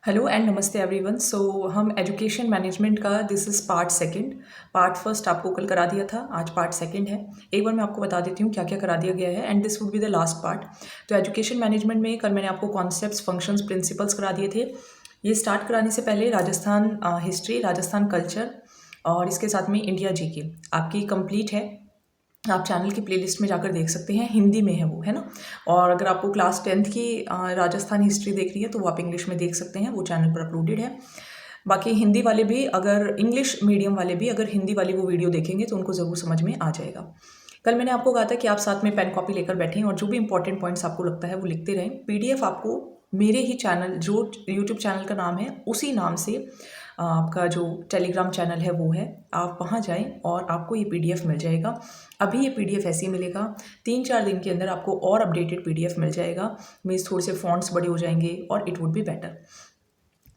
Hello and नमस्ते everyone. सो हम education management का this is part second. Part first आपको कल करा दिया था, आज पार्ट सेकंड है। एक बार मैं आपको बता देती हूँ क्या क्या करा दिया गया है and this would be the last part. तो एजुकेशन मैनेजमेंट में कल मैंने आपको कॉन्सेप्ट्स, फंक्शंस, प्रिंसिपल्स करा दिए थे। ये स्टार्ट कराने से पहले राजस्थान हिस्ट्री, राजस्थान कल्चर और इसके साथ में इंडिया जीके आपकी कंप्लीट है। आप चैनल की प्लेलिस्ट में जाकर देख सकते हैं, हिंदी में है वो, है ना। और अगर आपको क्लास 10th की राजस्थान हिस्ट्री देख रही है तो वो आप इंग्लिश में देख सकते हैं, वो चैनल पर अपलोडेड है। बाकी हिंदी वाले भी, अगर इंग्लिश मीडियम वाले भी अगर हिंदी वाली वो वीडियो देखेंगे तो उनको ज़रूर समझ में आ जाएगा। कल मैंने आपको कहा था कि आप साथ में पेन कॉपी लेकर बैठें और जो भी इंपॉर्टेंट पॉइंट्स आपको लगता है वो लिखते रहें। पीडीएफ आपको मेरे ही चैनल, जो यूट्यूब चैनल का नाम है उसी नाम से आपका जो टेलीग्राम चैनल है वो है, आप वहाँ जाएं और आपको ये पीडीएफ मिल जाएगा। अभी ये पीडीएफ ऐसे ही मिलेगा, 3-4 दिन के अंदर आपको और अपडेटेड पीडीएफ मिल जाएगा। मीन्स थोड़े से फॉन्ट्स बड़े हो जाएंगे और इट वुड बी बेटर।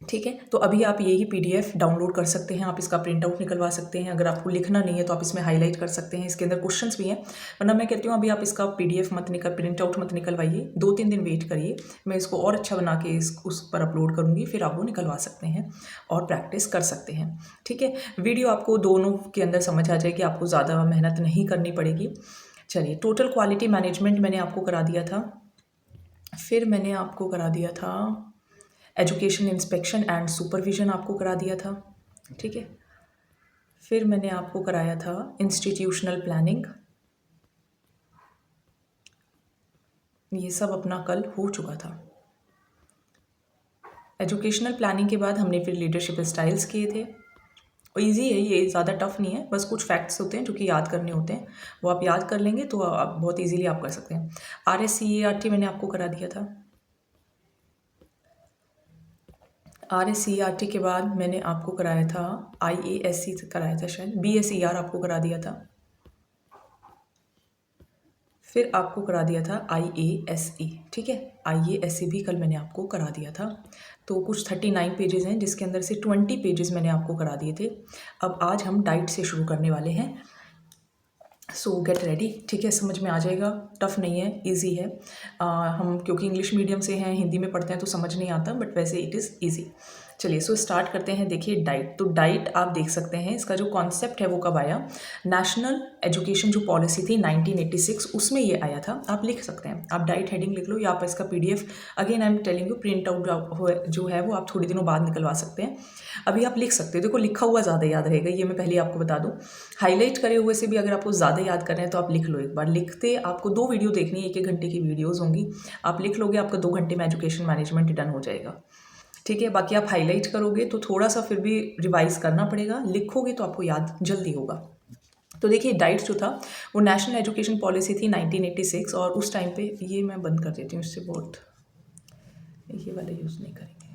ठीक है, तो अभी आप यही पीडीएफ डाउनलोड कर सकते हैं, आप इसका प्रिंट आउट निकलवा सकते हैं। अगर आपको लिखना नहीं है तो आप इसमें हाईलाइट कर सकते हैं, इसके अंदर क्वेश्चंस भी हैं। वरना मैं कहती हूँ अभी आप इसका पीडीएफ मत प्रिंट आउट मत निकलवाइए, 2-3 दिन वेट करिए। मैं इसको और अच्छा बना के उस पर अपलोड करूँगी, फिर आप वो निकलवा सकते हैं और प्रैक्टिस कर सकते हैं। ठीक है, वीडियो आपको दोनों के अंदर समझ आ जाएगी, आपको ज़्यादा मेहनत नहीं करनी पड़ेगी। चलिए, टोटल क्वालिटी मैनेजमेंट मैंने आपको करा दिया था। फिर मैंने आपको करा दिया था एजुकेशन इंस्पेक्शन एंड सुपरविज़न, आपको करा दिया था। ठीक है, फिर मैंने आपको कराया था इंस्टीट्यूशनल प्लानिंग। ये सब अपना कल हो चुका था। एजुकेशनल प्लानिंग के बाद हमने फिर लीडरशिप स्टाइल्स किए थे। ईजी है ये, ज़्यादा टफ नहीं है, बस कुछ फैक्ट्स होते हैं जो कि याद करने होते हैं, वो आप याद कर लेंगे तो आप बहुत ईजीली आप कर सकते हैं। RSCERT मैंने आपको करा दिया था। RSCERT के बाद मैंने आपको कराया था IASC कराया था, शायद BSER आपको करा दिया था। फिर आपको करा दिया था IASE। ठीक है, IASE भी कल मैंने आपको करा दिया था। तो कुछ 39 पेजेस हैं जिसके अंदर से 20 पेजेस मैंने आपको करा दिए थे। अब आज हम डाइट से शुरू करने वाले हैं। सो गेट रेडी। ठीक है, समझ में आ जाएगा, टफ नहीं है, इजी है। हम क्योंकि इंग्लिश मीडियम से हैं, हिंदी में पढ़ते हैं तो समझ नहीं आता, बट वैसे इट इज़ इजी। चलिए, सो स्टार्ट करते हैं। देखिए डाइट, तो डाइट आप देख सकते हैं, इसका जो कॉन्सेप्ट है वो कब आया, नेशनल एजुकेशन जो पॉलिसी थी 1986 उसमें ये आया था। आप लिख सकते हैं, आप डाइट हेडिंग लिख लो या आप इसका PDF, again I am telling you, print out जो है वो आप थोड़े दिनों बाद निकलवा सकते हैं। अभी आप लिख सकते हो, देखो लिखा हुआ ज़्यादा याद रहेगा, ये मैं पहले आपको बता दूँ। हाईलाइट करे हुए से भी अगर आपको ज़्यादा याद कर रहे हैं तो आप लिख लो एक बार। लिखते आपको 2 वीडियो देखनी है, 1-1 घंटे की वीडियोज़ होंगी, आप लिख लोगे, आपका 2 घंटे में एजुकेशन मैनेजमेंट डन हो जाएगा। ठीक है, बाकी आप हाईलाइट करोगे तो थोड़ा सा फिर भी रिवाइज करना पड़ेगा, लिखोगे तो आपको याद जल्दी होगा। तो देखिए डाइट जो था वो नेशनल एजुकेशन पॉलिसी थी 1986, और उस टाइम पे, ये मैं बंद कर देती हूँ, इससे बहुत ये वाला यूज़ नहीं करेंगे।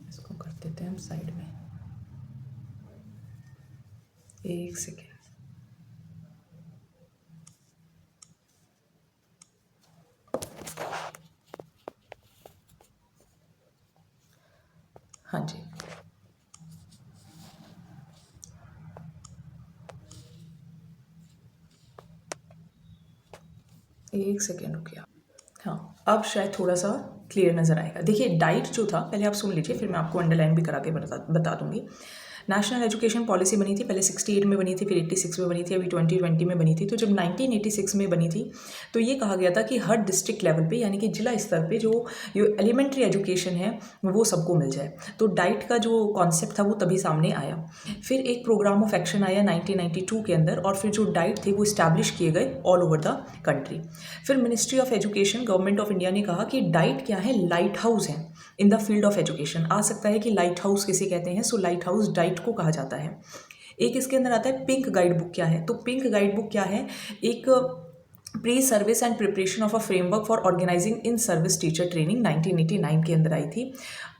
इसको कर देते हैं हम साइड में, 1 सेकेंड। हाँ जी, 1 सेकेंड रुकिए। हाँ, अब शायद थोड़ा सा क्लियर नज़र आएगा। देखिए डाइट जो था, पहले आप सुन लीजिए, फिर मैं आपको अंडरलाइन भी करा के बता दूंगी। नेशनल एजुकेशन पॉलिसी बनी थी, पहले 68 में बनी थी, फिर 86 में बनी थी, अभी 2020 में बनी थी। तो जब 1986 में बनी थी तो ये कहा गया था कि हर डिस्ट्रिक्ट लेवल पे, यानी कि जिला स्तर पे जो एलिमेंट्री एजुकेशन है वो सबको मिल जाए। तो डाइट का जो कॉन्सेप्ट था वो तभी सामने आया। फिर एक प्रोग्राम ऑफ एक्शन आया 1992 के अंदर, और फिर जो डाइट थे वो इस्टेब्लिश किए गए ऑल ओवर द कंट्री। फिर ministry of education, government of India ने कहा कि डाइट क्या है, लाइट हाउस है in the field of education. आ सकता है कि लाइट हाउस किसे कहते हैं, सो लाइट हाउस डाइट को कहा जाता है। एक इसके अंदर आता है पिंक गाइड बुक। क्या है, तो पिंक गाइड बुक क्या है, एक pre service and preparation of a framework for organising in service teacher training 1989 के अंदर आई थी।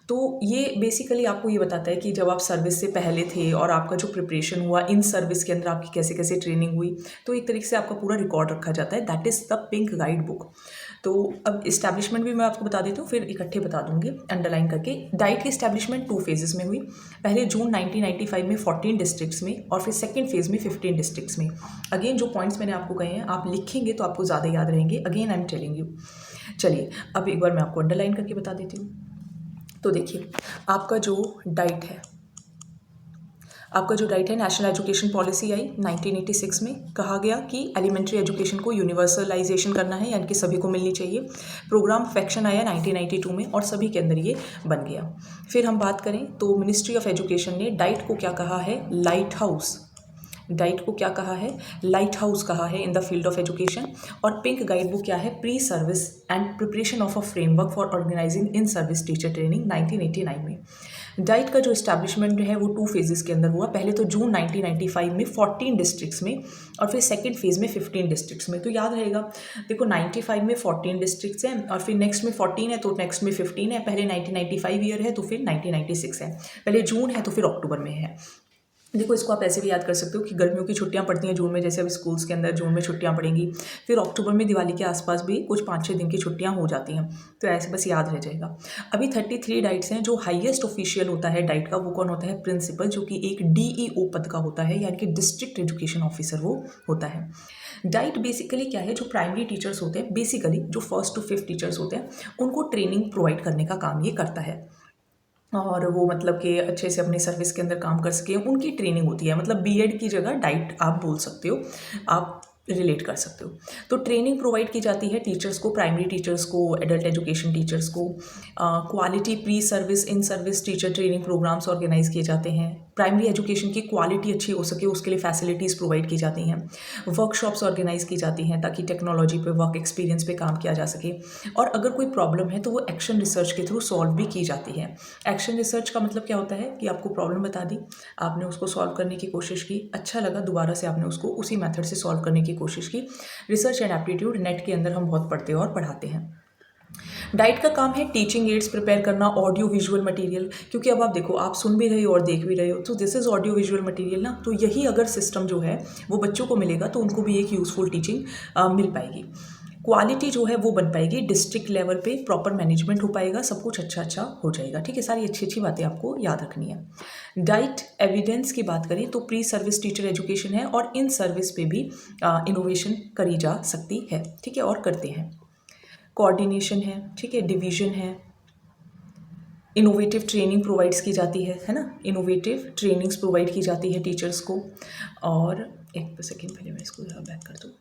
तो ये बेसिकली आपको ये बताता है कि जब आप सर्विस से पहले थे और आपका जो प्रिपरेशन हुआ इन सर्विस के अंदर, आपकी कैसे कैसे ट्रेनिंग हुई, तो एक तरीके से आपका पूरा रिकॉर्ड रखा जाता है। That is the pink guide book. तो अब इस्टेब्लिशमेंट भी मैं आपको बता देती हूँ, फिर इकट्ठे बता दूंगी अंडरलाइन करके। डाइट की इस्टेब्लिशमेंट 2 फेजेस में हुई। पहले जून 1995 में 14 डिस्ट्रिक्ट्स में, और फिर सेकेंड फेज़ में 15 डिस्ट्रिक्ट्स में। अगेन जो पॉइंट्स मैंने आपको कहे हैं आप लिखेंगे तो आपको ज़्यादा याद रहेंगे। Again I am telling you, चलिए अब एक बार मैं आपको अंडरलाइन करके बता देती हूँ। तो देखिए आपका जो डाइट है, नेशनल एजुकेशन पॉलिसी आई 1986 में। कहा गया कि एलिमेंट्री एजुकेशन को यूनिवर्सलाइजेशन करना है, यानी कि सभी को मिलनी चाहिए। प्रोग्राम ऑफ एक्शन आया 1992 में और सभी के अंदर ये बन गया। फिर हम बात करें तो मिनिस्ट्री ऑफ एजुकेशन ने डाइट को क्या कहा है, लाइट हाउस। डाइट को क्या कहा है, लाइट हाउस कहा है in the field of education. और पिंक गाइड बुक क्या है, pre service and preparation of a framework for organising in service teacher training 1989 में। डाइट का जो इस्टेब्लिशमेंट है वो 2 फेजेस के अंदर हुआ। पहले तो जून 1995 में 14 डिस्ट्रिक्ट्स में, और फिर सेकंड फेज़ में 15 डिस्ट्रिक्ट्स में। तो याद रहेगा, देखो 95 में 14 डिस्ट्रिक्ट्स हैं और फिर नेक्स्ट में 14 है तो नेक्स्ट में 15 है। पहले 1995 ईयर है तो फिर 1996 है, पहले जून है तो फिर अक्टूबर में है। देखो इसको आप ऐसे भी याद कर सकते हो कि गर्मियों की छुट्टियां पड़ती हैं जून में, जैसे अभी स्कूल्स के अंदर जून में छुट्टियां पड़ेंगी। फिर अक्टूबर में दिवाली के आसपास भी कुछ 5-6 दिन की छुट्टियां हो जाती हैं, तो ऐसे बस याद रह जाएगा। अभी 33 डाइट्स हैं। जो हाईएस्ट ऑफिशियल होता है डाइट का वो कौन होता है, प्रिंसिपल, जो कि एक DEO पद का होता है, यानी कि डिस्ट्रिक्ट एजुकेशन ऑफिसर वो होता है। डाइट बेसिकली क्या है, जो प्राइमरी टीचर्स होते हैं, बेसिकली जो 1st to 5th टीचर्स होते हैं, उनको ट्रेनिंग प्रोवाइड करने का काम ये करता है। और वो मतलब कि अच्छे से अपनी सर्विस के अंदर काम कर सके, उनकी ट्रेनिंग होती है। मतलब बीएड की जगह डाइट आप बोल सकते हो, आप रिलेट कर सकते हो। तो ट्रेनिंग प्रोवाइड की जाती है टीचर्स को, प्राइमरी टीचर्स को, एडल्ट एजुकेशन टीचर्स को। Quality pre service, in service teacher training programmes organise किए जाते हैं। प्राइमरी एजुकेशन की क्वालिटी अच्छी हो सके उसके लिए फैसिलिटीज़ प्रोवाइड की जाती हैं। वर्कशॉप्स ऑर्गेनाइज की जाती हैं ताकि टेक्नोलॉजी पे, वर्क एक्सपीरियंस पे काम किया जा सके। और अगर कोई प्रॉब्लम है तो वो एक्शन रिसर्च के थ्रू सॉल्व भी की जाती है। एक्शन रिसर्च का मतलब क्या होता है कि आपको प्रॉब्लम बता दी, आपने उसको सॉल्व करने की कोशिश की, अच्छा लगा, दोबारा से आपने उसको उसी मेथड से सॉल्व करने की कोशिश की। रिसर्च एंड एप्टीट्यूड नेट के अंदर हम बहुत पढ़ते हैं और पढ़ाते हैं। डाइट का काम है टीचिंग एड्स प्रिपेयर करना, ऑडियो विजुअल मटेरियल। क्योंकि अब आप देखो, आप सुन भी रहे हो और देख भी रहे हो, तो this is audio visual material ना। तो यही अगर सिस्टम जो है वो बच्चों को मिलेगा तो उनको भी एक यूज़फुल टीचिंग मिल पाएगी। क्वालिटी जो है वो बन पाएगी, डिस्ट्रिक्ट लेवल पे प्रॉपर मैनेजमेंट हो पाएगा, सब कुछ अच्छा अच्छा हो जाएगा। ठीक है, सारी अच्छी अच्छी बातें आपको याद रखनी है। डाइट एविडेंस की बात करें तो प्री सर्विस टीचर एजुकेशन है और इन सर्विस पे भी इनोवेशन करी जा सकती है। ठीक है, और करते हैं। कोऑर्डिनेशन है, ठीक है, डिवीजन है, इनोवेटिव ट्रेनिंग प्रोवाइड्स की जाती है ना, इनोवेटिव ट्रेनिंग्स प्रोवाइड की जाती है टीचर्स को। और एक सेकेंड, पहले मैं इसको ज़रा बैक कर दूँ।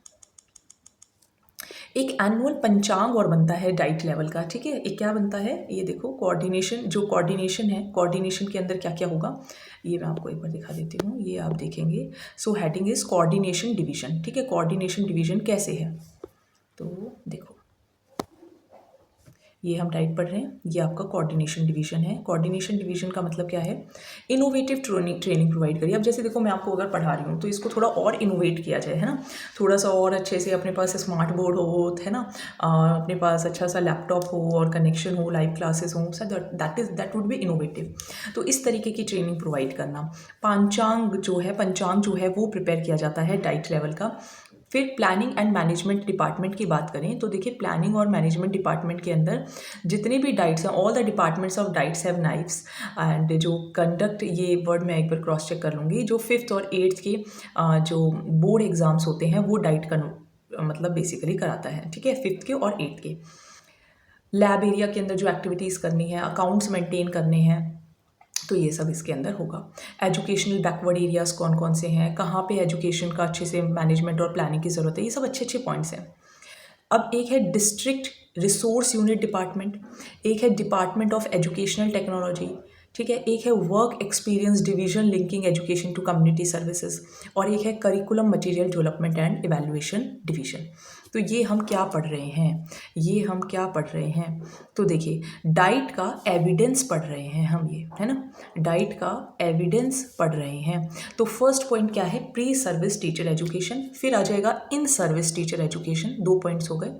एक एनुअल पंचांग और बनता है डाइट लेवल का। ठीक है, एक क्या बनता है, ये देखो, कोऑर्डिनेशन। जो कोऑर्डिनेशन है, कोऑर्डिनेशन के अंदर क्या क्या होगा ये मैं आपको एक बार दिखा देती हूँ, ये आप देखेंगे। So heading is coordination division. ठीक है, कोऑर्डिनेशन डिवीजन कैसे है, तो देखो ये हम डाइट पढ़ रहे हैं, ये आपका कोऑर्डिनेशन डिवीजन है। कोऑर्डिनेशन डिवीजन का मतलब क्या है, इनोवेटिव ट्रेनिंग प्रोवाइड करिए। अब जैसे देखो, मैं आपको अगर पढ़ा रही हूँ तो इसको थोड़ा और इनोवेट किया जाए, है ना, थोड़ा सा और अच्छे से। अपने पास स्मार्ट बोर्ड हो, है ना, अपने पास अच्छा सा लैपटॉप हो और कनेक्शन हो, लाइव क्लासेस हो, दैट वुड बी इनोवेटिव। तो इस तरीके की ट्रेनिंग प्रोवाइड करना। पंचांग जो है वो प्रिपेयर किया जाता है डाइट लेवल का। फिर प्लानिंग एंड मैनेजमेंट डिपार्टमेंट की बात करें तो देखिए, प्लानिंग और मैनेजमेंट डिपार्टमेंट के अंदर जितने भी डाइट्स हैं, all the departments of diets have knifes and जो कंडक्ट, ये वर्ड मैं एक बार क्रॉस चेक कर लूँगी, जो 5th और 8th के जो बोर्ड एग्जाम्स होते हैं वो डाइट का मतलब बेसिकली कराता है। ठीक है, 5th के और 8th के। लैब एरिया के अंदर जो एक्टिविटीज़ करनी है, अकाउंट्स मेंटेन करने हैं, तो ये सब इसके अंदर होगा। एजुकेशनल बैकवर्ड एरियाज़ कौन कौन से हैं, कहाँ पे एजुकेशन का अच्छे से मैनेजमेंट और प्लानिंग की ज़रूरत है, ये सब अच्छे अच्छे पॉइंट्स हैं। अब एक है डिस्ट्रिक्ट रिसोर्स यूनिट डिपार्टमेंट, एक है डिपार्टमेंट ऑफ एजुकेशनल टेक्नोलॉजी, ठीक है, एक है work experience division linking education to community services, और एक है curriculum material development and evaluation division. तो ये हम क्या पढ़ रहे हैं, तो देखिए, डाइट का एविडेंस पढ़ रहे हैं हम, ये है ना, डाइट का एविडेंस पढ़ रहे हैं। तो फर्स्ट पॉइंट क्या है, प्री सर्विस टीचर एजुकेशन, फिर आ जाएगा इन सर्विस टीचर एजुकेशन, 2 पॉइंट्स हो गए।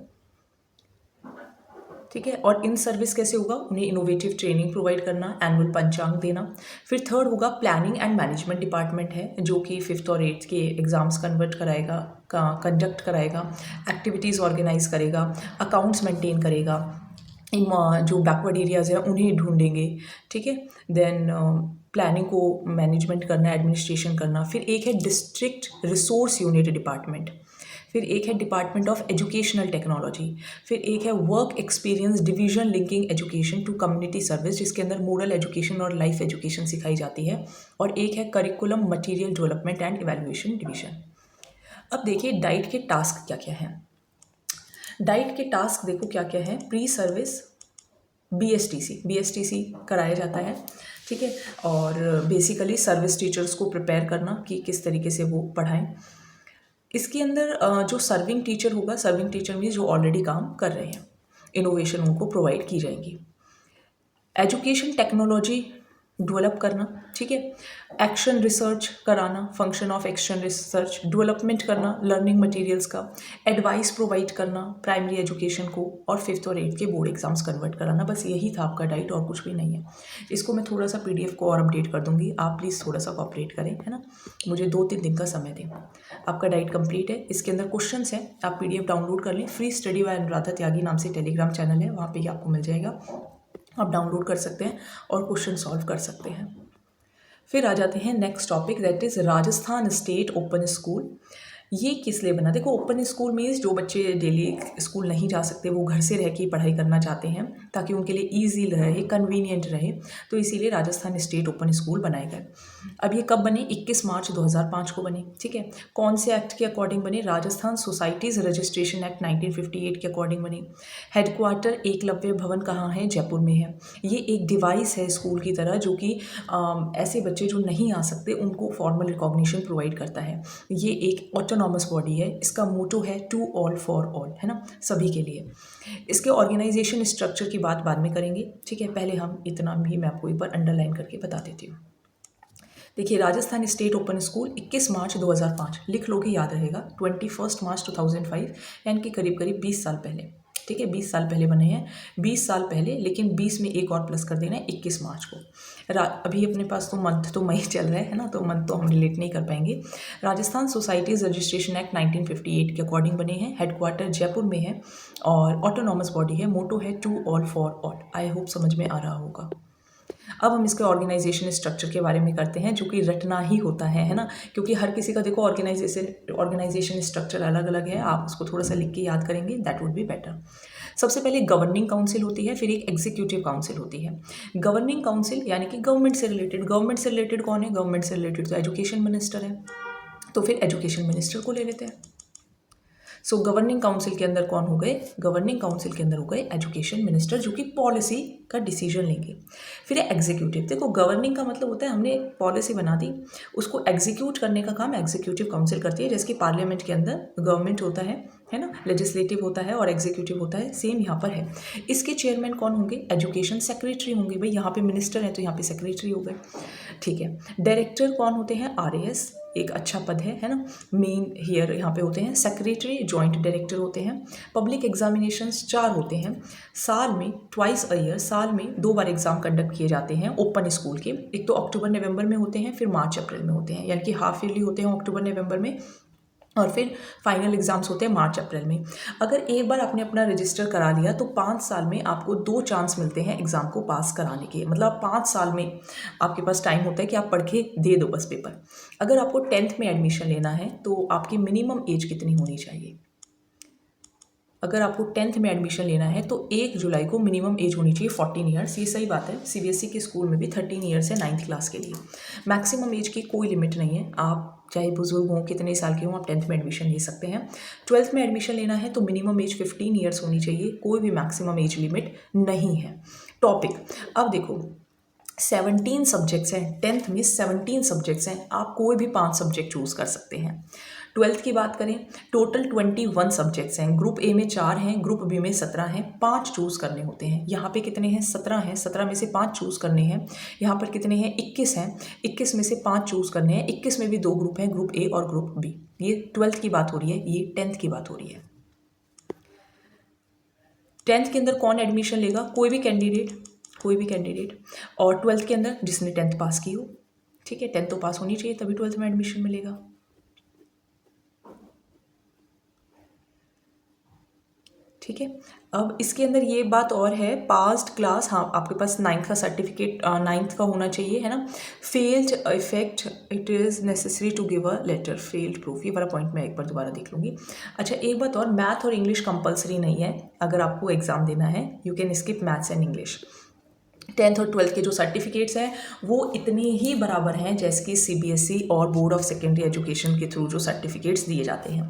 ठीक है, और इन सर्विस कैसे होगा, उन्हें इनोवेटिव ट्रेनिंग प्रोवाइड करना, एनुअल पंचांग देना। फिर थर्ड होगा प्लानिंग एंड मैनेजमेंट डिपार्टमेंट है, जो कि 5th और 8th के एग्जाम्स कंडक्ट कराएगा, एक्टिविटीज़ ऑर्गेनाइज करेगा, अकाउंट्स मेंटेन करेगा, जो बैकवर्ड एरियाज़ हैं उन्हें ढूंढेंगे। ठीक है, देन प्लानिंग को मैनेजमेंट करना, एडमिनिस्ट्रेशन करना। फिर एक है डिस्ट्रिक्ट रिसोर्स यूनिट डिपार्टमेंट, फिर एक है डिपार्टमेंट ऑफ एजुकेशनल टेक्नोलॉजी, फिर एक है work experience division linking education to community service, जिसके अंदर मोरल एजुकेशन और लाइफ एजुकेशन सिखाई जाती है, और एक है curriculum material development and evaluation division. अब देखिए डाइट के टास्क क्या क्या हैं। डाइट के टास्क देखो क्या क्या है। प्री सर्विस बीएसटीसी कराया जाता है, ठीक है, और बेसिकली सर्विस टीचर्स को प्रिपेयर करना कि किस तरीके से वो पढ़ाएं। इसके अंदर जो सर्विंग टीचर होगा, सर्विंग टीचर मीन्स जो ऑलरेडी काम कर रहे हैं, इनोवेशन उनको प्रोवाइड की जाएंगी। एजुकेशन टेक्नोलॉजी डेवलप करना, ठीक है, एक्शन रिसर्च कराना, function of action research, development करना लर्निंग मटेरियल्स का, एडवाइस प्रोवाइड करना प्राइमरी एजुकेशन को, और 5th और 8th के बोर्ड एग्जाम्स कन्वर्ट कराना। बस यही था आपका डाइट, और कुछ भी नहीं है। इसको मैं थोड़ा सा PDF को और अपडेट कर दूंगी, आप प्लीज़ थोड़ा सा कोऑपरेट करें, है ना, मुझे 2-3 दिन का समय दें। आपका डाइट कंप्लीट है। इसके अंदर क्वेश्चंस हैं, आप PDF डाउनलोड कर लें। फ्री स्टडी बाय अनुराधा त्यागी नाम से टेलीग्राम चैनल है, वहाँ पर ही आपको मिल जाएगा, आप डाउनलोड कर सकते हैं और क्वेश्चन सॉल्व कर सकते हैं। फिर आ जाते हैं next topic, that is Rajasthan state open school. ये किस लिए बना? देखो, ओपन स्कूल मीन्स जो बच्चे डेली स्कूल नहीं जा सकते, वो घर से रह के पढ़ाई करना चाहते हैं ताकि उनके लिए ईजी रहे, कन्वीनियंट रहे, तो इसीलिए राजस्थान स्टेट ओपन स्कूल बनाए गए। अब ये कब बने? 21 मार्च 2005 को बने, ठीक है। कौन से एक्ट के अकॉर्डिंग बने? राजस्थान सोसाइटीज़ रजिस्ट्रेशन एक्ट 1958 के अकॉर्डिंग बने। हेडक्वार्टर एकलव्य भवन कहाँ है? जयपुर में है। ये एक डिवाइस है स्कूल की तरह, जो कि ऐसे बच्चे जो नहीं आ सकते उनको फॉर्मल रिकॉग्निशन प्रोवाइड करता है। ये एक ऑटोनॉमस बॉडी है। इसका मोटो है टू ऑल फॉर ऑल, है ना, सभी के लिए। इसके ऑर्गेनाइजेशन स्ट्रक्चर की बात बाद में करेंगे, ठीक है। पहले हम इतना भी मैं आपको एक बार अंडरलाइन करके बता देती हूँ। देखिए, राजस्थान स्टेट ओपन स्कूल 21 मार्च 2005, लिख लो कि याद रहेगा, 21 मार्च 2005, यानी कि करीब करीब 20 साल पहले, ठीक है, 20 साल पहले बने हैं। 20 साल पहले, लेकिन 20 में एक और प्लस कर देना है, 21 मार्च को। अभी अपने पास तो मंथ तो मई चल रहा है ना, तो मंथ तो हम रिलेट नहीं कर पाएंगे। राजस्थान सोसाइटीज़ रजिस्ट्रेशन एक्ट 1958 के अकॉर्डिंग बने हैं। हेडक्वार्टर जयपुर में है और ऑटोनॉमस बॉडी है। मोटो है to all for all. I hope समझ में आ रहा होगा। अब हम इसके ऑर्गेनाइजेशन स्ट्रक्चर के बारे में करते हैं, जो कि रटना ही होता है ना, क्योंकि हर किसी का देखो ऑर्गेनाइजेशन स्ट्रक्चर अलग अलग है। आप उसको थोड़ा सा लिख के याद करेंगे, दैट वुड बी बेटर। सबसे पहले गवर्निंग काउंसिल होती है, फिर एक एग्जीक्यूटिव काउंसिल होती है। गवर्निंग काउंसिल यानी कि गवर्नमेंट से रिलेटेड। गवर्नमेंट से रिलेटेड कौन है? गवर्नमेंट से रिलेटेड तो एजुकेशन मिनिस्टर है, तो फिर एजुकेशन मिनिस्टर को ले लेते हैं। सो गवर्निंग काउंसिल के अंदर कौन हो गए? गवर्निंग काउंसिल के अंदर हो गए एजुकेशन मिनिस्टर, जो कि पॉलिसी का डिसीजन लेंगे। फिर एग्जीक्यूटिव। देखो, गवर्निंग का मतलब होता है हमने एक पॉलिसी बना दी, उसको एग्जीक्यूट करने का काम एग्जीक्यूटिव काउंसिल करती है। जैसे कि पार्लियामेंट के अंदर गवर्नमेंट होता है ना, लेजिस्लेटिव होता है और एग्जीक्यूटिव होता है, सेम यहाँ पर है। इसके चेयरमैन कौन होंगे? एजुकेशन सेक्रेटरी होंगे। भाई, यहाँ पे मिनिस्टर है तो यहाँ पे सेक्रेटरी हो गए, ठीक है। डायरेक्टर कौन होते हैं? RAS, एक अच्छा पद है ना, मेन हियर यहाँ पे होते हैं। सेक्रेटरी, जॉइंट डायरेक्टर होते हैं। पब्लिक एग्जामिनेशंस 4 होते हैं साल में, ट्वाइस अ ईयर, साल में 2 बार एग्जाम कंडक्ट किए जाते हैं ओपन स्कूल के। एक तो अक्टूबर नवंबर में होते हैं, फिर मार्च अप्रैल में होते हैं, यानी कि हाफ ईयरली होते हैं अक्टूबर नवंबर में, और फिर फाइनल एग्जाम्स होते हैं मार्च अप्रैल में। अगर एक बार आपने अपना रजिस्टर करा लिया तो 5 साल में आपको 2 चांस मिलते हैं एग्ज़ाम को पास कराने के। मतलब 5 साल में आपके पास टाइम होता है कि आप पढ़ के दे दो बस पेपर। अगर आपको 10th में एडमिशन लेना है तो आपकी मिनिमम एज कितनी होनी चाहिए? अगर आपको 10th में एडमिशन लेना है तो 1 जुलाई को मिनिमम एज होनी चाहिए 14 ईयर्स। ये सही बात है, CBSE के स्कूल में भी 13 ईयर्स है 9th क्लास के लिए। मैक्सिमम एज की कोई लिमिट नहीं है, आप चाहे बुजुर्ग हों, कितने साल के हों, आप 10th में एडमिशन ले सकते हैं। 12th में एडमिशन लेना है तो मिनिमम एज 15 ईयर्स होनी चाहिए, कोई भी मैक्सिमम एज लिमिट नहीं है। टॉपिक, अब देखो 17 सब्जेक्ट्स हैं, 10th में 17 सब्जेक्ट्स हैं, आप कोई भी 5 सब्जेक्ट चूज़ कर सकते हैं। 12th की बात करें, टोटल 21 सब्जेक्ट्स हैं। ग्रुप ए में 4 हैं, ग्रुप बी में 17 हैं, 5 चूज़ करने होते हैं। यहाँ पे कितने हैं? 17 हैं, 17 में से 5 चूज़ करने हैं। यहाँ पर कितने हैं? 21 हैं, 21 में से 5 चूज़ करने हैं। 21 में भी 2 ग्रुप हैं, ग्रुप ए और ग्रुप बी। ये 12th की बात हो रही है, ये 10th की बात हो रही है। 10th के अंदर कौन एडमिशन लेगा? कोई भी कैंडिडेट, और 12th के अंदर जिसने 10th पास की हो, ठीक है, 10th तो पास होनी चाहिए तभी 12th में एडमिशन मिलेगा। ठीक है। अब इसके अंदर ये बात और है, पास्ट क्लास, हाँ आपके पास 9th का सर्टिफिकेट 9th का होना चाहिए, है ना। Failed effect, it is necessary to give a letter, failed proof, ये वाला पॉइंट मैं एक बार दोबारा देख लूँगी। अच्छा एक बात और, मैथ और इंग्लिश कंपलसरी नहीं है अगर आपको एग्ज़ाम देना है, you can skip maths and English. 10th और 12th के जो सर्टिफिकेट्स हैं वो इतने ही बराबर हैं जैसे कि सीबीएसई और बोर्ड ऑफ सेकेंडरी एजुकेशन के थ्रू जो सर्टिफिकेट्स दिए जाते हैं।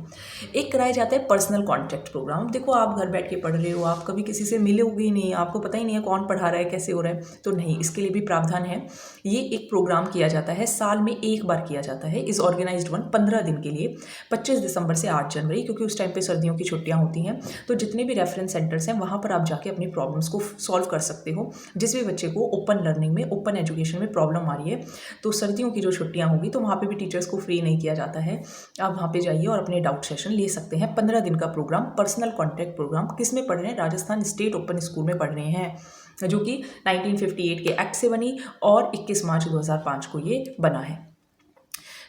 एक कराया जाता है पर्सनल कॉन्टैक्ट प्रोग्राम। देखो आप घर बैठ के पढ़ रहे हो, आप कभी किसी से मिलोगे ही नहीं, आपको पता ही नहीं है कौन पढ़ा रहा है, कैसे हो रहा है, तो नहीं, इसके लिए भी प्रावधान है। ये एक प्रोग्राम किया जाता है, साल में एक बार किया जाता है, इस ऑर्गेनाइज्ड वन 15 दिन के लिए, 25 दिसंबर से 8 जनवरी, क्योंकि उस टाइम पे सर्दियों की छुट्टियां होती हैं। तो जितने भी रेफरेंस सेंटर्स हैं वहाँ पर आप जाके अपनी प्रॉब्लम्स को सॉल्व कर सकते हो। जिस भी बच्चे को ओपन लर्निंग में, ओपन एजुकेशन में प्रॉब्लम आ रही है, तो सर्दियों की जो छुट्टियां होगी तो वहाँ पे भी टीचर्स को फ्री नहीं किया जाता है, आप वहाँ पे जाइए और अपने डाउट सेशन ले सकते हैं। 15 दिन का प्रोग्राम, पर्सनल कॉन्टैक्ट प्रोग्राम, किस में पढ़ रहे हैं, राजस्थान स्टेट ओपन स्कूल में पढ़ रहे हैं, जो कि 1958 के एक्ट से बनी और 21 मार्च 2005 को ये बना है।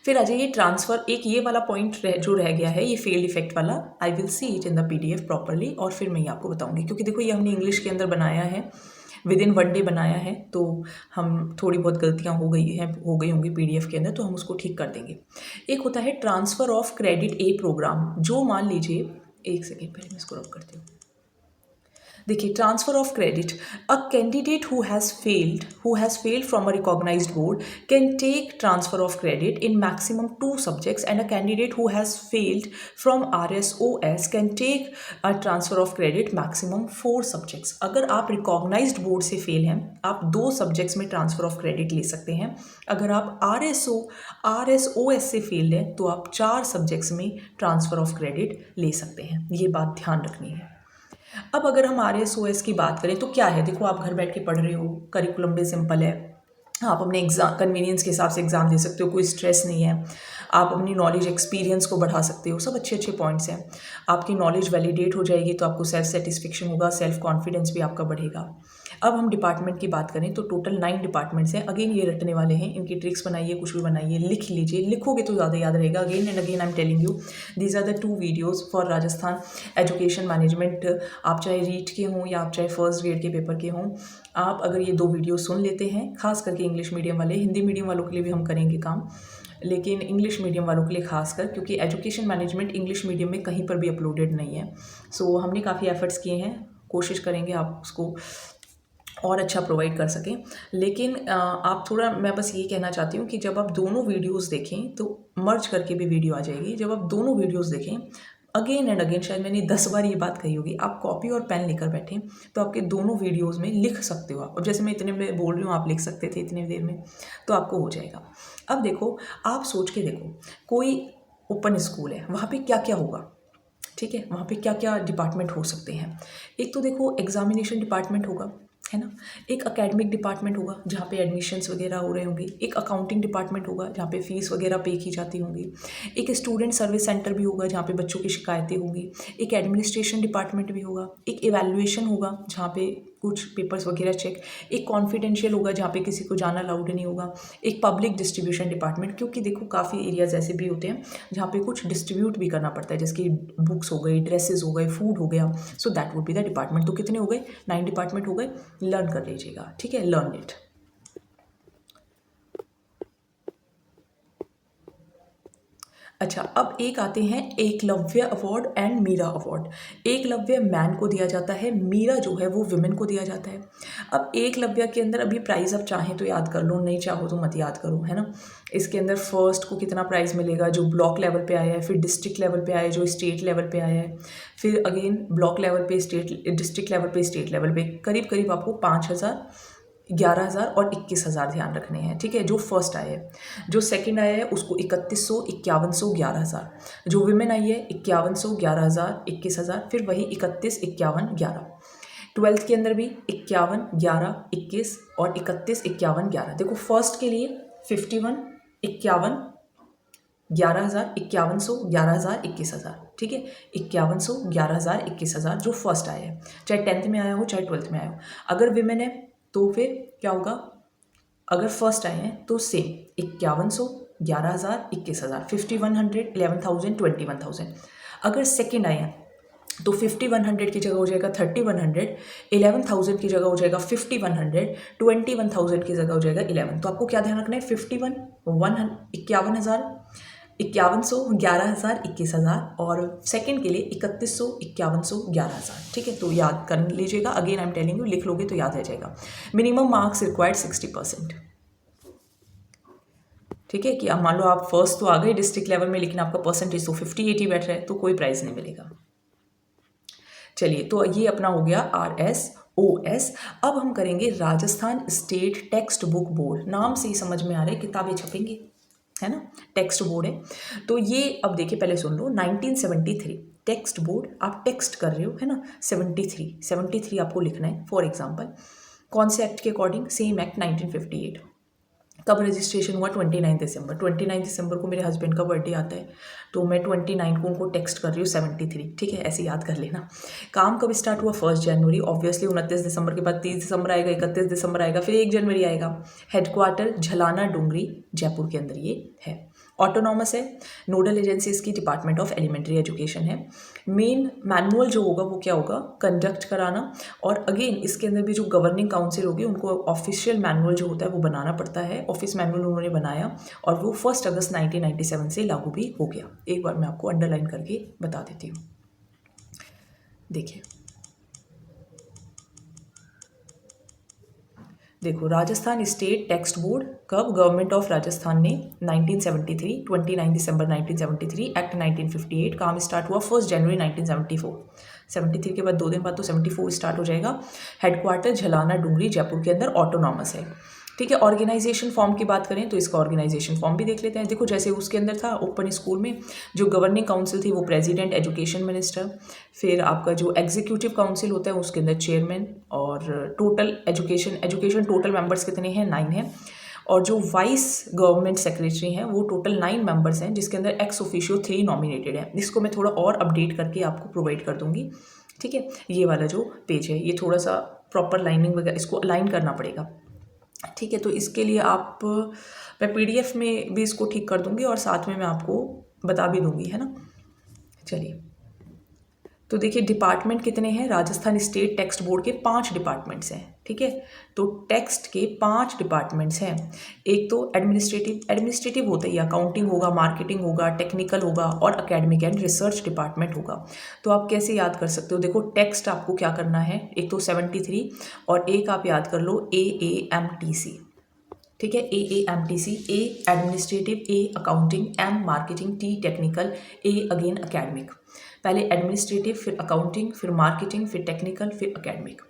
फिर आ जाइए ट्रांसफ़र, एक ये वाला पॉइंट जो रह गया है, ये फेल्ड इफेक्ट वाला, I will see it in the PDF properly और फिर मैं ये आपको बताऊंगी, क्योंकि देखो ये हमने इंग्लिश के अंदर बनाया है, विद इन 1 डे बनाया है, तो हम थोड़ी बहुत गलतियां हो गई होंगी पीडीएफ के अंदर, तो हम उसको ठीक कर देंगे। एक होता है transfer of credit a programme, जो मान लीजिए, एक सेकेंड पहले मैं इसको रब करती हूँ। देखिए, transfer of credit, a candidate who has failed from a recognised board can take transfer of credit in maximum 2 subjects and a candidate who has failed from RSOS can take a transfer of credit maximum 4 subjects. अगर आप recognised board से fail हैं, आप 2 subjects में transfer of credit ले सकते हैं। अगर आप RSOS से फेल्ड हैं तो आप 4 सब्जेक्ट्स में ट्रांसफर ऑफ क्रेडिट ले सकते हैं, ये बात ध्यान रखनी है। अब अगर हम RSOS की बात करें तो क्या है, देखो आप घर बैठ के पढ़ रहे हो, करिकुलम भी सिंपल है, आप अपने एग्ज़ाम कन्वीनियंस के हिसाब से एग्ज़ाम दे सकते हो, कोई स्ट्रेस नहीं है, आप अपनी नॉलेज एक्सपीरियंस को बढ़ा सकते हो, सब अच्छे अच्छे पॉइंट्स हैं। आपकी नॉलेज वैलिडेट हो जाएगी तो आपको सेल्फ सेटिस्फेक्शन होगा, सेल्फ कॉन्फिडेंस भी आपका बढ़ेगा। अब हम डिपार्टमेंट की बात करें तो टोटल 9 डिपार्टमेंट्स हैं। अगेन ये रटने वाले हैं, इनकी ट्रिक्स बनाइए, कुछ भी बनाइए, लिख लीजिए, लिखोगे तो ज़्यादा याद रहेगा। Again and again I am telling you, these are the 2 videos for Rajasthan education management. आप चाहे रीट के हों या आप चाहे फर्स्ट ग्रेड के पेपर के हों, आप अगर ये 2 वीडियो सुन लेते हैं, खास करके इंग्लिश मीडियम वाले, हिंदी मीडियम वालों के लिए भी हम करेंगे काम, लेकिन इंग्लिश मीडियम वालों के लिए खासकर, क्योंकि एजुकेशन मैनेजमेंट इंग्लिश मीडियम में कहीं पर भी अपलोडेड नहीं है। सो हमने काफ़ी एफर्ट्स किए हैं, कोशिश करेंगे आप उसको और अच्छा प्रोवाइड कर सकें। लेकिन आप थोड़ा, मैं बस ये कहना चाहती हूँ कि जब आप दोनों वीडियोज़ देखें, तो मर्ज करके भी वीडियो आ जाएगी, जब आप दोनों वीडियोज़ देखें, अगेन एंड अगेन, शायद मैंने 10 बार ये बात कही होगी, आप कॉपी और पेन लेकर बैठें तो आपके दोनों वीडियोस में लिख सकते हो आप। और जैसे मैं इतने में बोल रही हूँ, आप लिख सकते थे इतनी देर में, तो आपको हो जाएगा। अब देखो, आप सोच के देखो, कोई ओपन स्कूल है, वहाँ पे क्या क्या होगा, ठीक है, वहाँ पे क्या क्या डिपार्टमेंट हो सकते हैं। एक तो देखो एग्जामिनेशन डिपार्टमेंट होगा, है ना। एक एकेडमिक डिपार्टमेंट होगा जहाँ पे एडमिशन्स वगैरह हो रहे होंगे। एक अकाउंटिंग डिपार्टमेंट होगा जहाँ पे फीस वगैरह पे की जाती होंगी। एक स्टूडेंट सर्विस सेंटर भी होगा जहाँ पे बच्चों की शिकायतें होंगी। एक एडमिनिस्ट्रेशन डिपार्टमेंट भी होगा। एक इवैल्यूएशन होगा जहाँ पे कुछ पेपर्स वगैरह चेक। एक कॉन्फिडेंशियल होगा जहाँ पे किसी को जाना अलाउड नहीं होगा। एक पब्लिक डिस्ट्रीब्यूशन डिपार्टमेंट, क्योंकि देखो काफ़ी एरियाज ऐसे भी होते हैं जहाँ पे कुछ डिस्ट्रीब्यूट भी करना पड़ता है, जैसे कि बुक्स हो गई, ड्रेसेस हो गए, फूड हो गया। So that would be the department. तो कितने हो गए, 9 डिपार्टमेंट हो गए, लर्न कर लीजिएगा, ठीक है, लर्न इट। अच्छा, अब एक आते हैं Eklavya award and Meera award. Eklavya man को दिया जाता है, मीरा जो है वो विमेन को दिया जाता है। अब एकलव्य के अंदर अभी प्राइज़ आप चाहें तो याद कर लो, नहीं चाहो तो मत याद करो, है ना। इसके अंदर फर्स्ट को कितना प्राइज़ मिलेगा, जो ब्लॉक लेवल पे आया है, फिर डिस्ट्रिक्ट लेवल पे आया है, जो स्टेट लेवल पे आया है, फिर अगेन ब्लॉक लेवल पे, स्टेट डिस्ट्रिक्ट लेवल पे, स्टेट लेवल पे, करीब करीब आपको 5,000, 11,000 और 21,000 ध्यान रखने हैं, ठीक है। जो फर्स्ट आया है, जो सेकंड आया है उसको 3,100, 5,100, 11,000। जो विमेन आई है 5,100, 11,000, 21,000, फिर वही 31, 51, 11। 12th के अंदर भी 51, 11, 21 और 31, 51, 11। देखो फर्स्ट के लिए 51, 51, 11,000, 5,100, 11,000, 21,000, ठीक है। 5,100, 11,000, 21,000 जो फर्स्ट आया है, चाहे 10th में आया हो चाहे 12th में आया हो। अगर विमेन है तो फिर क्या होगा, अगर फर्स्ट आए हैं तो सेम 5,100, 11,000, 21,000, 5,100, 11,000, 21,000। अगर सेकंड आए हैं तो 5100 की जगह हो जाएगा 3100, 11,000 की जगह हो जाएगा 5100, 21,000 की जगह हो जाएगा 11। तो आपको क्या ध्यान रखना है, 51, 51,000, 5100, 11,000, 21,000 और सेकंड के लिए 3100, 5100, 11,000। ठीक है, तो याद कर लीजिएगा। Again I am telling you, लिख लोगे तो याद रह जाएगा। Minimum marks required 60%। ठीक है, कि अब मान लो आप फर्स्ट तो आ गए डिस्ट्रिक्ट लेवल में, लेकिन आपका परसेंटेज तो 50-80 बैठ रहा है, तो कोई प्राइज़ नहीं मिलेगा। चलिए, तो ये अपना हो गया RSOS। अब हम करेंगे Rajasthan state text book board. नाम से ही समझ में आ रहा है किताबें छपेंगे, है ना, टेक्स्ट बोर्ड है। तो ये अब देखिए, पहले सुन लो, 1973 टेक्स्ट बोर्ड, आप टेक्स्ट कर रहे हो, है ना, 73 आपको लिखना है। फॉर एग्जाम्पल, कौन से एक्ट के अकॉर्डिंग, सेम एक्ट 1958। कब रजिस्ट्रेशन हुआ, 29 दिसंबर। 29 दिसंबर को मेरे हस्बैंड का बर्थडे आता है, तो मैं 29 को उनको टेक्स्ट कर रही हूँ 73। ठीक है, ऐसे याद कर लेना। काम कब स्टार्ट हुआ, 1 जनवरी। ऑब्वियसली 29 दिसंबर के बाद 30 दिसंबर आएगा, 31 दिसंबर आएगा, फिर 1 जनवरी आएगा। हेडक्वार्टर झलाना डूंगरी, जयपुर के अंदर ये है। ऑटोनॉमस है। नोडल एजेंसी इसकी डिपार्टमेंट ऑफ एलिमेंट्री एजुकेशन है। मेन मैनुअल जो होगा वो क्या होगा, कंडक्ट कराना। और अगेन इसके अंदर भी जो गवर्निंग काउंसिल होगी उनको ऑफिशियल मैनुअल जो होता है वो बनाना पड़ता है। ऑफिस मैनुअल उन्होंने बनाया और वो 1 अगस्त 1997 से लागू भी हो गया। एक बार मैं आपको अंडरलाइन करके बता देती हूँ। देखो, राजस्थान स्टेट टेक्स्ट बोर्ड कब, गवर्नमेंट ऑफ राजस्थान ने 1973, 29 दिसंबर 1973, एक्ट 1958। काम स्टार्ट हुआ 1 जनवरी 1974। 73 के बाद 2 दिन बाद तो 74 स्टार्ट हो जाएगा। हेडक्वार्टर झलाना डूंगरी, जयपुर के अंदर, ऑटोनॉमस है। ठीक है, ऑर्गेनाइजेशन फॉर्म की बात करें तो इसका ऑर्गेनाइजेशन फॉर्म भी देख लेते हैं। देखो, जैसे उसके अंदर था ओपन स्कूल में जो गवर्निंग काउंसिल थी वो प्रेसिडेंट, एजुकेशन मिनिस्टर, फिर आपका जो एग्जीक्यूटिव काउंसिल होता है उसके अंदर चेयरमैन, और टोटल एजुकेशन टोटल मेंबर्स कितने हैं, 9 हैं। और जो वाइस गवर्नमेंट सेक्रेटरी हैं वो टोटल 9 मेंबर्स हैं, जिसके अंदर एक्स ऑफिशियो 3 नॉमिनेटेड है। इसको मैं थोड़ा और अपडेट करके आपको प्रोवाइड कर दूंगी। ठीक है, ये वाला जो पेज है ये थोड़ा सा प्रॉपर लाइनिंग वगैरह इसको अलाइन करना पड़ेगा। ठीक है, तो इसके लिए आप, मैं PDF में भी इसको ठीक कर दूंगी और साथ में मैं आपको बता भी दूंगी, है ना। चलिए, तो देखिए डिपार्टमेंट कितने हैं, राजस्थान स्टेट टेक्स्ट बोर्ड के 5 डिपार्टमेंट्स हैं। ठीक है, तो टेक्स्ट के 5 डिपार्टमेंट्स हैं। एक तो एडमिनिस्ट्रेटिव होता है, अकाउंटिंग होगा, मार्केटिंग होगा, टेक्निकल होगा और एकेडमिक एंड रिसर्च डिपार्टमेंट होगा। तो आप कैसे याद कर सकते हो, देखो टेक्स्ट आपको क्या करना है, एक तो 73 और एक आप याद कर लो AAMTC। ठीक है, AAMTC, A administrative, A accounting, M marketing, T technical, A again academic. पहले एडमिनिस्ट्रेटिव, फिर अकाउंटिंग, फिर मार्केटिंग, फिर टेक्निकल, फिर एकेडमिक।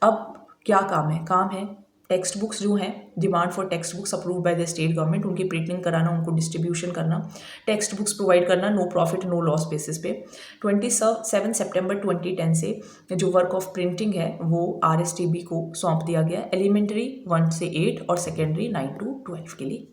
अब क्या काम है टेक्स्ट बुक्स जो हैं, demand for text books approve by the state government, उनकी प्रिंटिंग कराना, उनको डिस्ट्रीब्यूशन करना, टेक्स्ट बुक्स प्रोवाइड करना no profit no loss basis पे। 27 सितंबर 2010 से जो वर्क ऑफ प्रिंटिंग है वो RSTB को सौंप दिया गया, एलिमेंट्री 1 से 8 और सेकेंडरी 9 to 12 के लिए।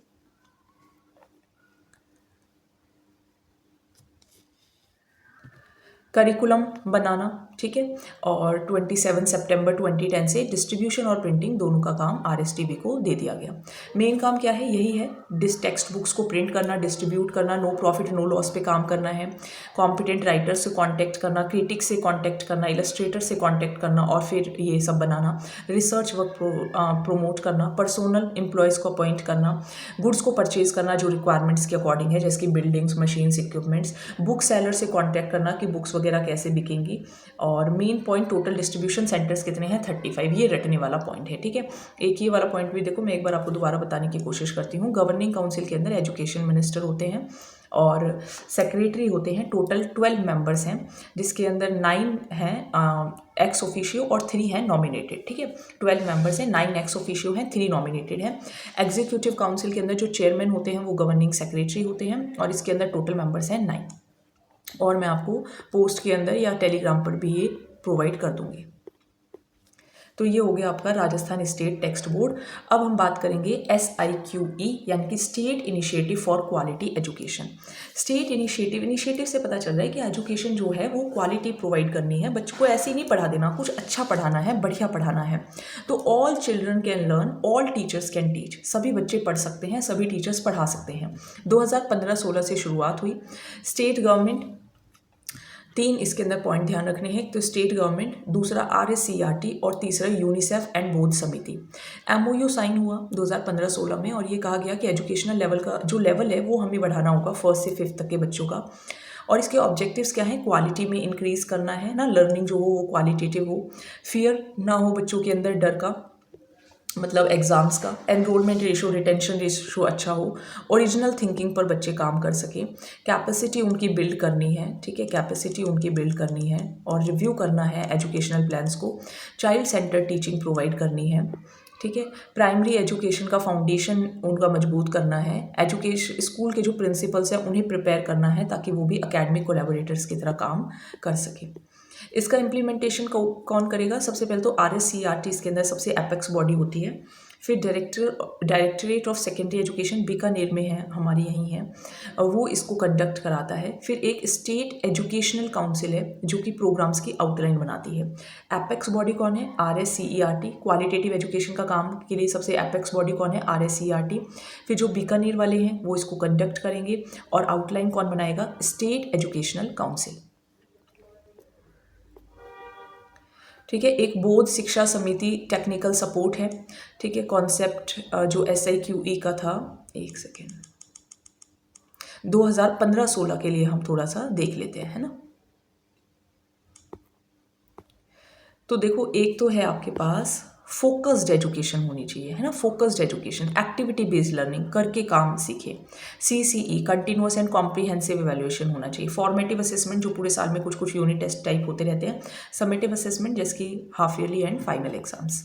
करिकुलम बनाना, ठीक है, और 27 सितंबर 2010 से डिस्ट्रीब्यूशन और प्रिंटिंग दोनों का काम RSTB को दे दिया गया। मेन काम क्या है, यही है, टेक्स्ट बुक्स को प्रिंट करना, डिस्ट्रीब्यूट करना, नो प्रॉफिट नो लॉस पे काम करना है, कॉम्पिटेंट राइटर से कांटेक्ट करना, क्रिटिक्स से कांटेक्ट करना, इलस्ट्रेटर से कांटेक्ट करना और फिर ये सब बनाना, रिसर्च वर्क प्रोमोट करना, पर्सनल एम्प्लॉयज़ को अपॉइंट करना, गुड्स को परचेज करना जो रिक्वायरमेंट्स के अकॉर्डिंग है, जैसे कि buildings, machines, equipments, book seller से कांटेक्ट करना कि बुक्स वगैरह कैसे बिकेंगी। और main point, total distribution centres कितने हैं, 35, ये रटने वाला पॉइंट है। ठीक है, एक ये वाला पॉइंट भी देखो, मैं एक बार आपको दोबारा बताने की कोशिश करती हूँ। गवर्निंग काउंसिल के अंदर एजुकेशन मिनिस्टर होते हैं और सेक्रेटरी होते हैं, टोटल 12 मेंबर्स हैं, जिसके अंदर 9 हैं एक्स ऑफिशियो और 3 हैं नॉमिनेटेड। ठीक है, 12 मेंबर्स हैं, 9 एक्स ऑफिशियो हैं, 3 नॉमिनेटेड हैं। एग्जीक्यूटिव काउंसिल के अंदर जो चेयरमैन होते हैं वो गवर्निंग सेक्रेटरी होते हैं और इसके अंदर टोटल मेंबर्स हैं 9। और मैं आपको पोस्ट के अंदर या टेलीग्राम पर भी ये प्रोवाइड कर दूंगी। तो ये हो गया आपका राजस्थान स्टेट टेक्स्ट बोर्ड। अब हम बात करेंगे SIQE यानी कि state initiative for quality education. State initiative से पता चल रहा है कि एजुकेशन जो है वो क्वालिटी प्रोवाइड करनी है, बच्चों को ऐसे ही नहीं पढ़ा देना, कुछ अच्छा पढ़ाना है, बढ़िया पढ़ाना है। तो all children can learn, all teachers can teach, सभी बच्चे पढ़ सकते हैं, सभी टीचर्स पढ़ा सकते हैं। 2015-16 से शुरुआत हुई। स्टेट गवर्नमेंट तीन इसके अंदर पॉइंट ध्यान रखने हैं, एक तो स्टेट गवर्नमेंट, दूसरा RSCRT और तीसरा यूनिसेफ एंड बोर्ड समिति। MOU साइन हुआ 2015-16 में और ये कहा गया कि एजुकेशनल लेवल का जो लेवल है वो हमें बढ़ाना होगा 1st से 5th तक के बच्चों का। और इसके ऑब्जेक्टिव्स क्या हैं, क्वालिटी में इंक्रीज़ करना है ना, लर्निंग जो हो वो क्वालिटेटिव हो, फियर ना हो बच्चों के अंदर, डर का मतलब एग्ज़ाम्स का, एनरोलमेंट रेशो रिटेंशन रेशो अच्छा हो, ओरिजिनल थिंकिंग पर बच्चे काम कर सकें, कैपेसिटी उनकी बिल्ड करनी है, ठीक है, कैपेसिटी उनकी बिल्ड करनी है और रिव्यू करना है एजुकेशनल प्लान्स को, चाइल्ड सेंटर टीचिंग प्रोवाइड करनी है, ठीक है, प्राइमरी एजुकेशन का फाउंडेशन उनका मजबूत करना है, एजुकेशन स्कूल के जो प्रिंसिपल्स हैं उन्हें प्रिपेयर करना है ताकि वो भी अकेडमिक कोलैबोरेटर्स की तरह काम कर सकें। इसका इम्प्लीमेंटेशन कौन करेगा, सबसे पहले तो RSCRT इसके अंदर सबसे एपेक्स बॉडी होती है, फिर directorate of secondary education Bikaner में है, हमारी यहीं है, वो इसको कंडक्ट कराता है। फिर एक स्टेट एजुकेशनल काउंसिल है जो कि प्रोग्राम्स की आउटलाइन बनाती है। एपेक्स बॉडी कौन है, RSCERT, क्वालिटेटिव एजुकेशन का काम के लिए सबसे एपेक्स बॉडी कौन है, RSCERT। फिर जो बीकानेर वाले हैं वो इसको कंडक्ट करेंगे और आउटलाइन कौन बनाएगा, स्टेट एजुकेशनल काउंसिल, ठीक है। एक बोध शिक्षा समिति टेक्निकल सपोर्ट है, ठीक है। कॉन्सेप्ट जो SIQE का था, एक सेकेंड, 2015-16 के लिए हम थोड़ा सा देख लेते हैं, है ना। तो देखो, एक तो है आपके पास फोकस्ड एजुकेशन होनी चाहिए, है ना, focused education, activity based learning, करके काम सीखे। CCE continuous and comprehensive evaluation होना चाहिए। फॉर्मेटिव असेसमेंट जो पूरे साल में कुछ कुछ यूनिट टेस्ट टाइप होते रहते हैं। समेटिव असेसमेंट जैसे कि half yearly and final exams.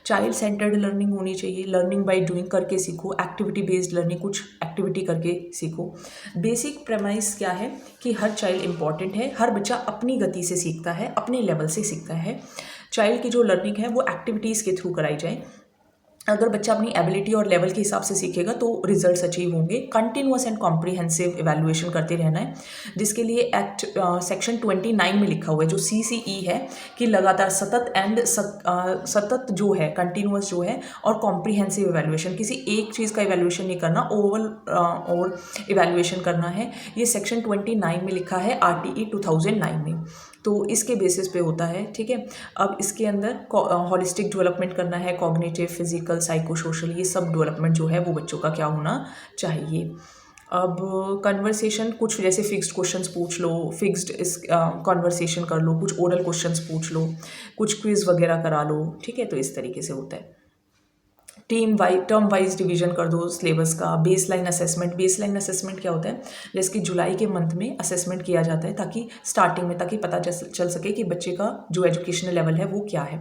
Child centred learning होनी चाहिए, लर्निंग बाय डूइंग, करके सीखो, एक्टिविटी बेस्ड लर्निंग, कुछ एक्टिविटी करके सीखो। बेसिक प्रेमाइस क्या है कि हर चाइल्ड इंपॉर्टेंट है, हर बच्चा अपनी गति से सीखता है, अपने लेवल से सीखता है। चाइल्ड की जो लर्निंग है वो एक्टिविटीज़ के थ्रू कराई जाए। अगर बच्चा अपनी एबिलिटी और लेवल के हिसाब से सीखेगा तो रिजल्ट्स अचीव होंगे। कंटिन्यूअस एंड कॉम्प्रिहेंसिव इवैल्यूएशन करते रहना है, जिसके लिए सेक्शन 29 में लिखा हुआ है जो CCE है कि लगातार सतत जो है, कंटिन्यूअस जो है और कॉम्प्रिहेंसिव इवैल्यूएशन, किसी एक चीज़ का इवैल्यूएशन नहीं करना, ओवरऑल और इवैल्यूएशन करना है। ये सेक्शन 29 में लिखा है RTE 2009 में, तो इसके बेसिस पे होता है, ठीक है। अब इसके अंदर हॉलिस्टिक डेवलपमेंट करना है, कॉग्निटिव, फिजिकल, साइको सोशल, ये सब डेवलपमेंट जो है वो बच्चों का क्या होना चाहिए। अब कन्वर्सेशन, कुछ जैसे फिक्स्ड क्वेश्चंस पूछ लो, फिक्स्ड इस कन्वर्सेशन कर लो, कुछ ओरल क्वेश्चंस पूछ लो, कुछ क्विज वगैरह करा लो, ठीक है। तो इस तरीके से होता है। टर्म वाइज डिवीजन कर दो सिलेबस का। बेसलाइन असेसमेंट क्या होता है, जैसे कि जुलाई के मंथ में असेसमेंट किया जाता है ताकि स्टार्टिंग में, ताकि पता चल सके कि बच्चे का जो एजुकेशनल लेवल है वो क्या है।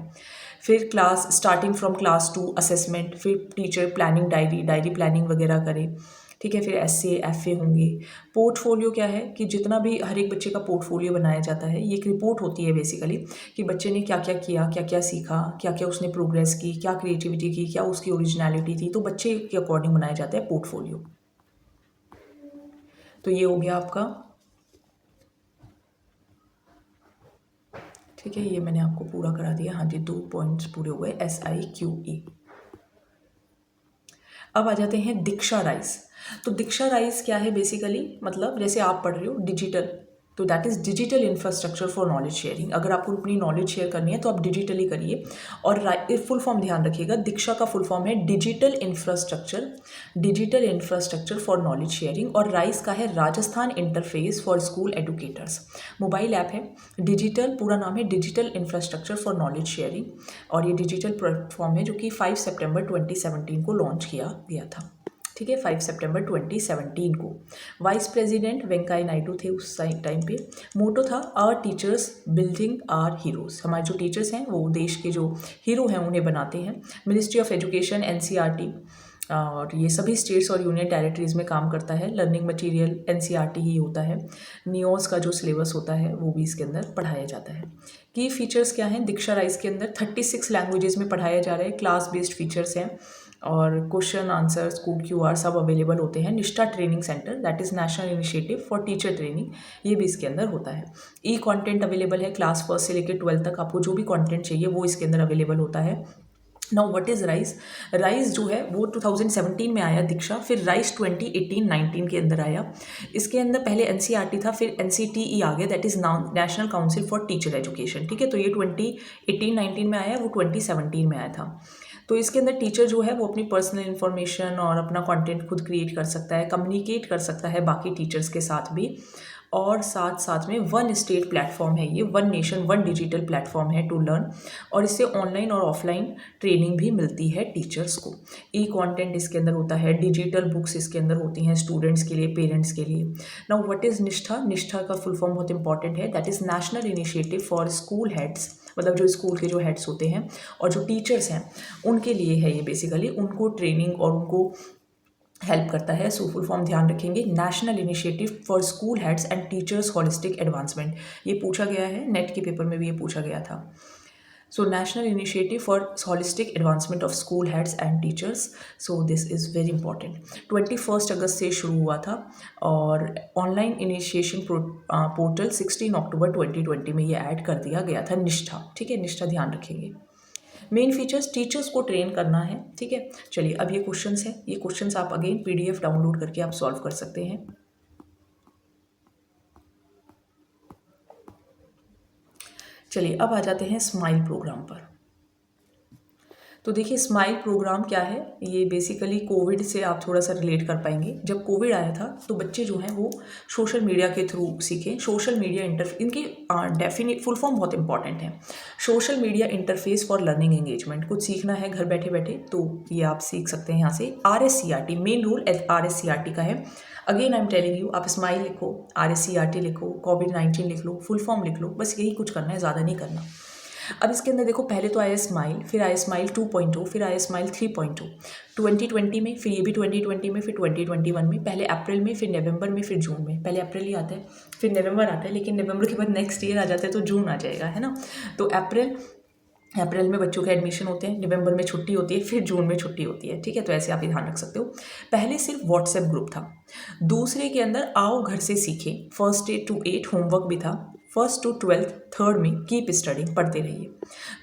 फिर स्टार्टिंग फ्रॉम क्लास 2 असेसमेंट, फिर टीचर प्लानिंग, डायरी प्लानिंग वगैरह करे, ठीक है। फिर SA FA होंगे। पोर्टफोलियो क्या है कि जितना भी हर एक बच्चे का पोर्टफोलियो बनाया जाता है, ये एक रिपोर्ट होती है बेसिकली कि बच्चे ने क्या क्या किया, क्या क्या सीखा, क्या क्या उसने प्रोग्रेस की, क्या क्रिएटिविटी की, क्या उसकी ओरिजिनलिटी थी, तो बच्चे के अकॉर्डिंग बनाया जाता है पोर्टफोलियो। तो ये हो गया आपका, ठीक है। ये मैंने आपको पूरा करा दिया, हाँ जी, 2 पॉइंट्स पूरे हुए SIQE। अब आ जाते हैं दीक्षा राइज। तो दीक्षा राइज क्या है बेसिकली, मतलब जैसे आप पढ़ रहे हो डिजिटल, तो that is digital infrastructure for knowledge sharing. अगर आपको अपनी नॉलेज शेयर करनी है तो आप डिजिटली करिए। और फुल फॉर्म ध्यान रखिएगा, दीक्षा का फुल फॉर्म है digital infrastructure for knowledge sharing, और राइज का है Rajasthan interface for school educators. Mobile app है, डिजिटल पूरा नाम है digital infrastructure for knowledge sharing, और ये डिजिटल प्लेटफॉर्म है जो कि 5 सितंबर 2017 को लॉन्च किया गया था, ठीक है। 5 सितंबर 2017 को वाइस प्रेसिडेंट वेंकैया नायडू थे उस टाइम पे। मोटो था our teachers building our heroes, हमारे जो टीचर्स हैं वो देश के जो हीरो हैं उन्हें बनाते हैं। मिनिस्ट्री ऑफ एजुकेशन NCERT, और ये सभी स्टेट्स और यूनियन टेरिटरीज़ में काम करता है। लर्निंग मटेरियल NCERT ही होता है। नियोस का जो सिलेबस होता है वो भी इसके अंदर पढ़ाया जाता है। की फीचर्स क्या हैं, दीक्षा राइज के अंदर 36 लैंग्वेजेस में पढ़ाया जा रहा है। क्लास बेस्ड फीचर्स हैं और क्वेश्चन आंसर्स, कोड QR सब अवेलेबल होते हैं। निष्ठा training centre, that is national initiative for teacher training, ये भी इसके अंदर होता है। कंटेंट अवेलेबल है, क्लास 1 से लेकर 12 तक आपको जो भी कंटेंट चाहिए वो इसके अंदर अवेलेबल होता है। Now what is rise. Rise जो है वो 2017 में आया दीक्षा, फिर राइज 2018-19 के अंदर आया। इसके अंदर पहले एनसीईआरटी था, फिर एनसीटीई आ गया, that is national council for teacher education. ठीक है, तो ये 2018-19 में आया, वो 2017 में आया था। तो इसके अंदर टीचर जो है वो अपनी पर्सनल इन्फॉर्मेशन और अपना कंटेंट खुद क्रिएट कर सकता है, कम्युनिकेट कर सकता है बाकी टीचर्स के साथ भी, और साथ साथ में वन स्टेट प्लेटफॉर्म है ये, one nation one digital platform है टू लर्न, और इससे ऑनलाइन और ऑफलाइन ट्रेनिंग भी मिलती है टीचर्स को। ई कंटेंट इसके अंदर होता है, डिजिटल बुक्स इसके अंदर होती हैं स्टूडेंट्स के लिए, पेरेंट्स के लिए। नाउ व्हाट इज़ निष्ठा। निष्ठा का फुल फॉर्म बहुत इंपॉर्टेंट है, that is national initiative for school heads, मतलब जो स्कूल के जो हेड्स होते हैं और जो टीचर्स हैं उनके लिए है ये, बेसिकली उनको ट्रेनिंग और उनको हेल्प करता है। सो फुल फॉर्म ध्यान रखेंगे, national initiative for school heads and teachers holistic advancement. ये पूछा गया है, नेट के पेपर में भी ये पूछा गया था। So national initiative for holistic advancement of school heads and teachers, so this is very important. 21 अगस्त से शुरू हुआ था और ऑनलाइन इनिशिएशन पोर्टल 16 अक्टूबर 2020 में ये ऐड कर दिया गया था निष्ठा। ठीक है, निष्ठा ध्यान रखेंगे। मेन फीचर्स, टीचर्स को ट्रेन करना है। ठीक है, चलिए अब ये क्वेश्चंस हैं, ये क्वेश्चंस आप अगेन पीडीएफ डाउनलोड करके आप सॉल्व कर सकते हैं। चलिए अब आ जाते हैं स्माइल प्रोग्राम पर। तो देखिए स्माइल प्रोग्राम क्या है, ये बेसिकली कोविड से आप थोड़ा सा रिलेट कर पाएंगे। जब कोविड आया था तो बच्चे जो हैं वो सोशल मीडिया के थ्रू सीखे। सोशल मीडिया इनकी डेफिनेट फुल फॉर्म बहुत इंपॉर्टेंट है, social media interface for learning engagement. कुछ सीखना है घर बैठे बैठे तो ये आप सीख सकते हैं यहाँ से। RSCRT मेन रोल RSCRT का है। Again I am telling you, आप स्माइल लिखो, RSCRT लिखो, कोविड-19 लिख लो, फुल फॉर्म लिख लो, बस यही कुछ करना है, ज़्यादा नहीं करना। अब इसके अंदर देखो, पहले तो आया स्माइल, फिर आया स्माइल 2.0, फिर आया स्माइल 3.0, 2020 में, फिर ये भी 2020 में, फिर 2021 में, पहले अप्रैल में, फिर नवंबर में, फिर जून में। पहले अप्रैल ही आता है, फिर नवंबर आता है, लेकिन नवंबर के बाद नेक्स्ट ईयर आ जाता है तो जून आ जाएगा, है ना। तो अप्रैल में बच्चों के एडमिशन होते हैं, नवंबर में छुट्टी होती है, फिर जून में छुट्टी होती है। ठीक है, तो ऐसे आप ध्यान रख सकते हो। पहले सिर्फ व्हाट्सएप ग्रुप था, दूसरे के अंदर आओ घर से सीखें, 1 to 8 होमवर्क भी था, 1 to 12, थर्ड में कीप स्टडिंग, पढ़ते रहिए।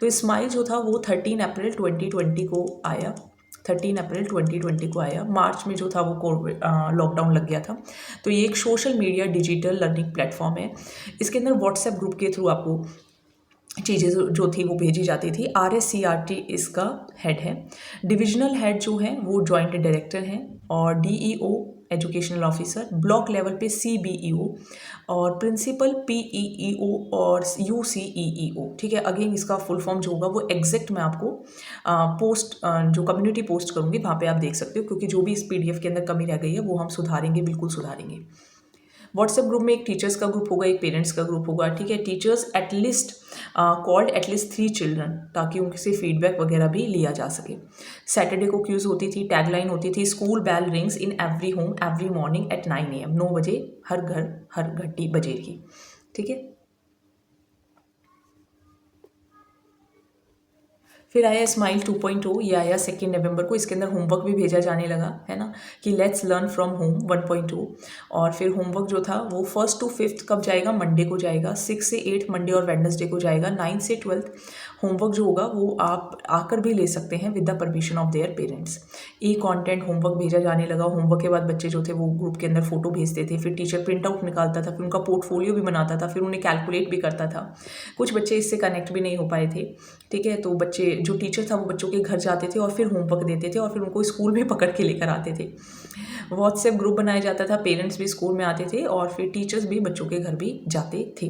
तो स्माइल जो था वो 13 अप्रैल 2020 को आया, 13 अप्रैल 2020 को आया। मार्च में जो था वो कोविड लॉकडाउन लग गया था। तो ये एक social media digital learning platform है। इसके अंदर व्हाट्सएप ग्रुप के थ्रू आपको चीज़ें जो थी वो भेजी जाती थी। RSCRT इसका हेड है। डिविजनल हेड जो है वो जॉइंट डायरेक्टर हैं, और DEO educational officer, block level पे CBEO, और प्रिंसिपल PEEO और UCEEO। ठीक है, अगेन इसका फुल फॉर्म जो होगा वो एग्जैक्ट मैं आपको पोस्ट जो कम्युनिटी पोस्ट करूँगी वहाँ पे आप देख सकते हो, क्योंकि जो भी इस PDF के अंदर कमी रह गई है वो हम सुधारेंगे, बिल्कुल सुधारेंगे। व्हाट्सएप ग्रुप में एक टीचर्स का ग्रुप होगा, एक पेरेंट्स का ग्रुप होगा। ठीक है, teachers at least called at least 3 children, ताकि उनसे फीडबैक वगैरह भी लिया जा सके। सैटरडे को क्यूज होती थी, टैगलाइन होती थी, school bell rings in every home every morning at 9 AM, 9 बजे हर घर हर घंटी बजेगी। ठीक है, फिर आया स्माइल 2.0, ये आया 2 नवंबर को। इसके अंदर होमवर्क भी भेजा जाने लगा, है ना, कि लेट्स लर्न फ्रॉम होम 1.0। और फिर होमवर्क जो था वो 1st to 5th कब जाएगा, मंडे को जाएगा, 6 से 8 मंडे और वेडनेसडे को जाएगा, 9 से 12 होमवर्क जो होगा वो आप आकर भी ले सकते हैं with the permission of their parents. E content homework भेजा जाने लगा। होमवर्क के बाद बच्चे जो थे वो ग्रुप के अंदर फोटो भेजते थे, फिर टीचर प्रिंट आउट निकालता था, फिर उनका पोर्टफोलियो भी बनाता था, फिर उन्हें कैलकुलेट भी करता था। कुछ बच्चे इससे कनेक्ट भी नहीं हो पाए थे। ठीक है, तो बच्चे जो टीचर था वो बच्चों के घर जाते थे और फिर होमवर्क देते थे और फिर उनको स्कूल में पकड़ के लेकर आते थे। व्हाट्सएप ग्रुप बनाया जाता था, पेरेंट्स भी स्कूल में आते थे और फिर टीचर्स भी बच्चों के घर भी जाते थे।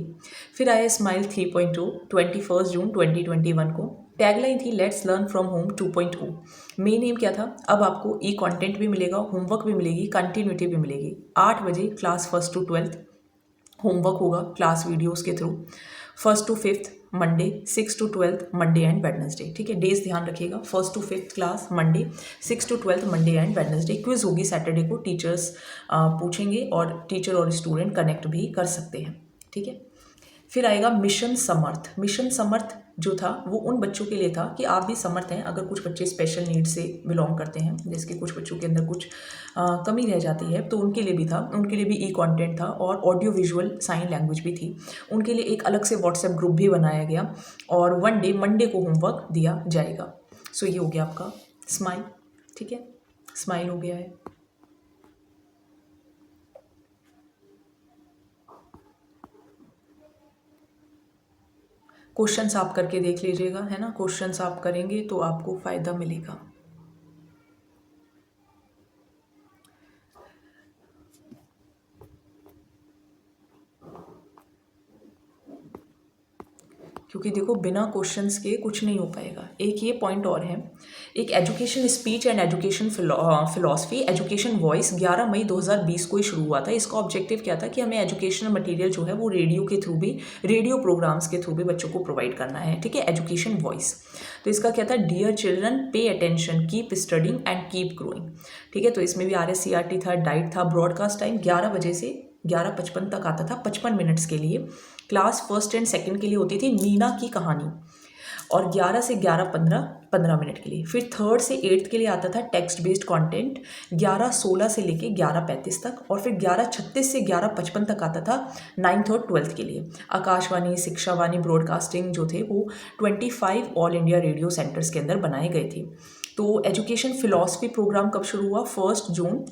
फिर आया स्माइल 3.0, 21 जून 2021 को। टैगलाइन थी let's learn from home 2.0। Main M क्या था, अब आपको ई कंटेंट भी मिलेगा, होमवर्क भी मिलेगी, कंटिन्यूटी भी मिलेगी। 8 बजे क्लास 1 to 12 होमवर्क होगा क्लास वीडियोस के through, 1st to 5th Monday, 6 to 12th Monday and Wednesday. ठीक है, डेज ध्यान रखिएगा, 1st to 5th class Monday, 6 to 12th Monday and Wednesday. Quiz होगी सैटरडे को, टीचर्स पूछेंगे और टीचर और स्टूडेंट कनेक्ट भी कर सकते हैं। ठीक है, फिर आएगा मिशन समर्थ। मिशन समर्थ जो था वो उन बच्चों के लिए था कि आप भी समर्थ हैं। अगर कुछ बच्चे स्पेशल नीड से बिलोंग करते हैं, जैसे कि कुछ बच्चों के अंदर कुछ कमी रह जाती है, तो उनके लिए भी था, उनके लिए भी ई कंटेंट था और ऑडियो विजुअल साइन लैंग्वेज भी थी। उनके लिए एक अलग से व्हाट्सएप ग्रुप भी बनाया गया और 1 डे मंडे को होमवर्क दिया जाएगा। सो ये हो गया आपका स्माइल, ठीक है, स्माइल हो गया है। क्वेश्चंस आप करके देख लीजिएगा, है ना, क्वेश्चंस आप करेंगे तो आपको फ़ायदा मिलेगा। क्योंकि देखो बिना क्वेश्चंस के कुछ नहीं हो पाएगा। एक ये पॉइंट और है, एक education speech and education philosophy education voice 11 मई 2020 को ही शुरू हुआ था। इसका ऑब्जेक्टिव क्या था कि हमें एजुकेशनल मटेरियल जो है वो रेडियो के थ्रू भी, रेडियो प्रोग्राम्स के थ्रू भी बच्चों को प्रोवाइड करना है, ठीक है, एजुकेशन वॉइस। तो इसका क्या था, dear children pay attention, keep studying and keep growing, ठीक है। तो इसमें भी RSCRT था, डाइट था, ब्रॉडकास्ट टाइम 11 बजे से 11:55 तक आता था, 55 मिनट्स के लिए। क्लास फर्स्ट एंड सेकंड के लिए होती थी मीना की कहानी, और 11 से 11:15 15 मिनट के लिए। फिर थर्ड से एट्थ के लिए आता था टेक्स्ट बेस्ड कंटेंट 11:16 से लेके 11:35 तक, और फिर 11:36 से 11:55 तक आता था नाइन्थ और ट्वेल्थ के लिए। आकाशवाणी, शिक्षावाणी, ब्रॉडकास्टिंग जो थे वो 25 ऑल इंडिया रेडियो सेंटर्स के अंदर बनाए गए थे। तो एजुकेशन फिलॉसफी प्रोग्राम कब शुरू हुआ, 1 जून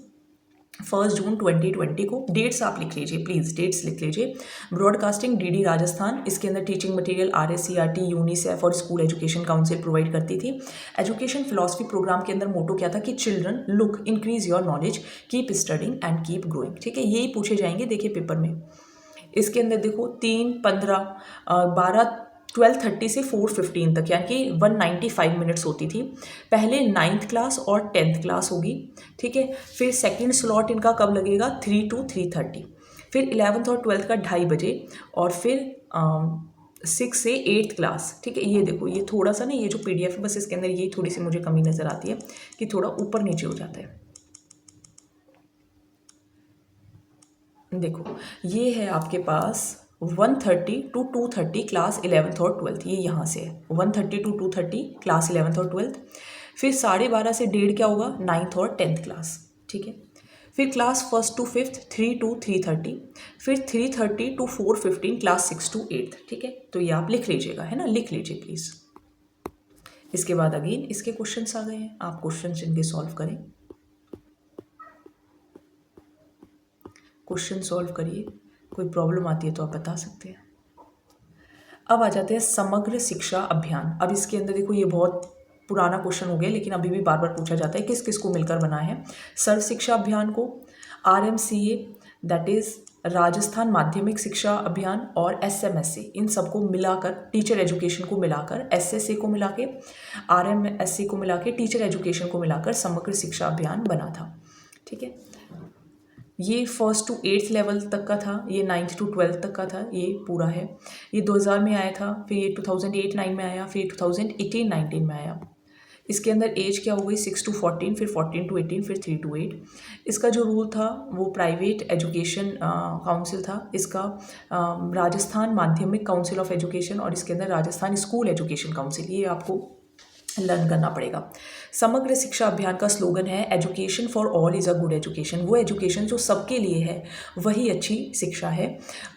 2020 को। डेट्स आप लिख लीजिए प्लीज़, डेट्स लिख लीजिए। ब्रॉडकास्टिंग DD राजस्थान, इसके अंदर टीचिंग मटेरियल RSCRT, यूनिसेफ और स्कूल एजुकेशन काउंसिल प्रोवाइड करती थी। एजुकेशन फिलॉसफी प्रोग्राम के अंदर मोटो क्या था कि children look, increase your knowledge, keep studying and keep growing, ठीक है। यही पूछे जाएंगे देखिए पेपर में। इसके अंदर देखो 3, 15, 12, 12:30 से 4:15 तक, यानी कि 195 मिनट्स होती थी। पहले 9th क्लास और 10th क्लास होगी, ठीक है। फिर सेकंड स्लॉट इनका कब लगेगा, 3 to 3:30। फिर 11th और 12th का 2:30 बजे, और फिर 6 से 8th क्लास, ठीक है। ये देखो, ये थोड़ा सा ना, ये जो PDF है बस इसके अंदर ये थोड़ी सी मुझे कमी नज़र आती है कि थोड़ा ऊपर नीचे हो जाता है। देखो ये है आपके पास 1:30 to 2:30 क्लास 11th और 12th, ये यहाँ से है 1:30 to 2:30 क्लास 11th और 12th। फिर 12:30 से 1:30 क्या होगा, 9th और 10th क्लास, ठीक है। फिर class 1st to 5th 3 to 3:30, फिर 3:30 to 4:15 क्लास 6 to 8th, ठीक है। तो ये आप लिख लीजिएगा, है ना, लिख लीजिए प्लीज़। इसके बाद अगेन इसके क्वेश्चंस आ गए हैं, आप क्वेश्चंस इनके सॉल्व करें, क्वेश्चन सॉल्व करिए। कोई प्रॉब्लम आती है तो आप बता सकते हैं। अब आ जाते हैं समग्र शिक्षा अभियान। अब इसके अंदर देखो ये बहुत पुराना क्वेश्चन हो गया, लेकिन अभी भी बार बार पूछा जाता है किस किस को मिलकर बना है। सर्व शिक्षा अभियान को, RMCA दैट इज़ राजस्थान माध्यमिक शिक्षा अभियान, और SMSA, इन सबको मिलाकर, टीचर एजुकेशन को मिलाकर, SSA को मिला के, RMSA को मिला के, टीचर एजुकेशन को मिलाकर समग्र शिक्षा अभियान बना था, ठीक है। ये 1st to 8th लेवल तक का था, ये 9th to 12th तक का था, ये पूरा है। ये 2000 में आया था, फिर ये 2008-9 में आया, फिर 2018-19 में आया। इसके अंदर एज क्या हो गई, 6 to 14, फिर 14 to 18, फिर 3 to 8। इसका जो रूल था वो प्राइवेट एजुकेशन काउंसिल था, इसका राजस्थान माध्यमिक काउंसिल ऑफ एजुकेशन, और इसके अंदर राजस्थान स्कूल एजुकेशन काउंसिल, ये आपको लर्न करना पड़ेगा। समग्र शिक्षा अभियान का स्लोगन है education for all is a good education. वो एजुकेशन जो सबके लिए है वही अच्छी शिक्षा है।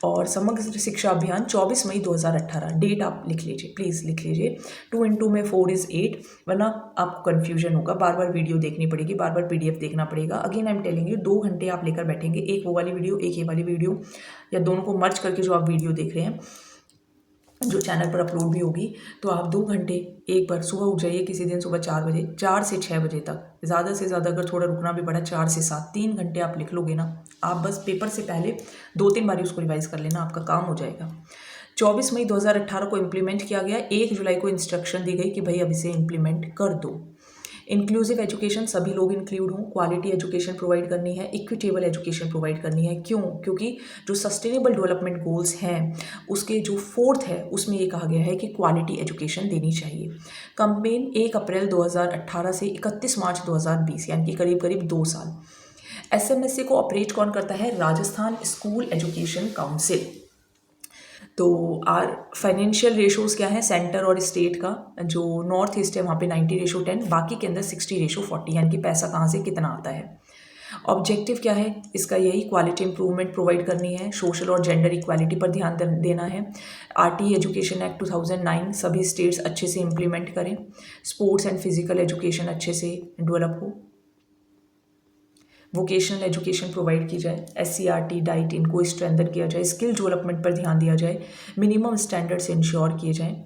और समग्र शिक्षा अभियान 24 मई 2018, डेट आप लिख लीजिए प्लीज़, लिख लीजिए। 2 into 4 is 8, वरना आपको कन्फ्यूजन होगा, बार बार वीडियो देखनी पड़ेगी, बार बार PDF देखना पड़ेगा। Again I am telling you, 2 घंटे आप लेकर बैठेंगे, एक वो वाली वीडियो, एक ये वाली वीडियो, या दोनों को मर्ज करके जो आप वीडियो देख रहे हैं जो चैनल पर अपलोड भी होगी, तो आप 2 घंटे एक बार सुबह उठ जाइए, किसी दिन सुबह 4 बजे, 4 से 6 बजे तक, ज़्यादा से ज़्यादा अगर थोड़ा रुकना भी पड़ा 4 से 7, 3 घंटे आप लिख लोगे ना। आप बस पेपर से पहले 2-3 बार उसको रिवाइज कर लेना, आपका काम हो जाएगा। 24 मई 2018 को इम्प्लीमेंट किया गया। 1 जुलाई को इंस्ट्रक्शन दी गई कि भाई अब इसे इम्प्लीमेंट कर दो। इंक्लूसिव एजुकेशन, सभी लोग इंक्लूड हों, क्वालिटी एजुकेशन प्रोवाइड करनी है, इक्विटेबल एजुकेशन प्रोवाइड करनी है। क्यों? क्योंकि जो सस्टेनेबल डेवलपमेंट गोल्स हैं उसके जो 4th है उसमें ये कहा गया है कि क्वालिटी एजुकेशन देनी चाहिए। कैंपेन 1 अप्रैल 2018 से 31 मार्च 2020, यानी कि करीब करीब 2 साल। SMSA को ऑपरेट कौन करता है? Rajasthan school education council. तो फाइनेंशियल रेशोज़ क्या है सेंटर और स्टेट का? जो नॉर्थ ईस्ट है वहाँ पे 90:10, बाकी के अंदर 60:40, यानी कि पैसा कहाँ से कितना आता है। ऑब्जेक्टिव क्या है इसका? यही क्वालिटी इंप्रूवमेंट प्रोवाइड करनी है, सोशल और जेंडर इक्वालिटी पर ध्यान देना है। आरटी एजुकेशन एक्ट 2009 सभी स्टेट्स अच्छे से इम्प्लीमेंट करें। स्पोर्ट्स एंड फिजिकल एजुकेशन अच्छे से डेवलप हो। वोकेशनल एजुकेशन प्रोवाइड की जाए। SCRT डाइट इनको स्ट्रेंथन किया जाए। स्किल डेवलपमेंट पर ध्यान दिया जाए। मिनिमम स्टैंडर्ड्स इंश्योर किए जाएँ।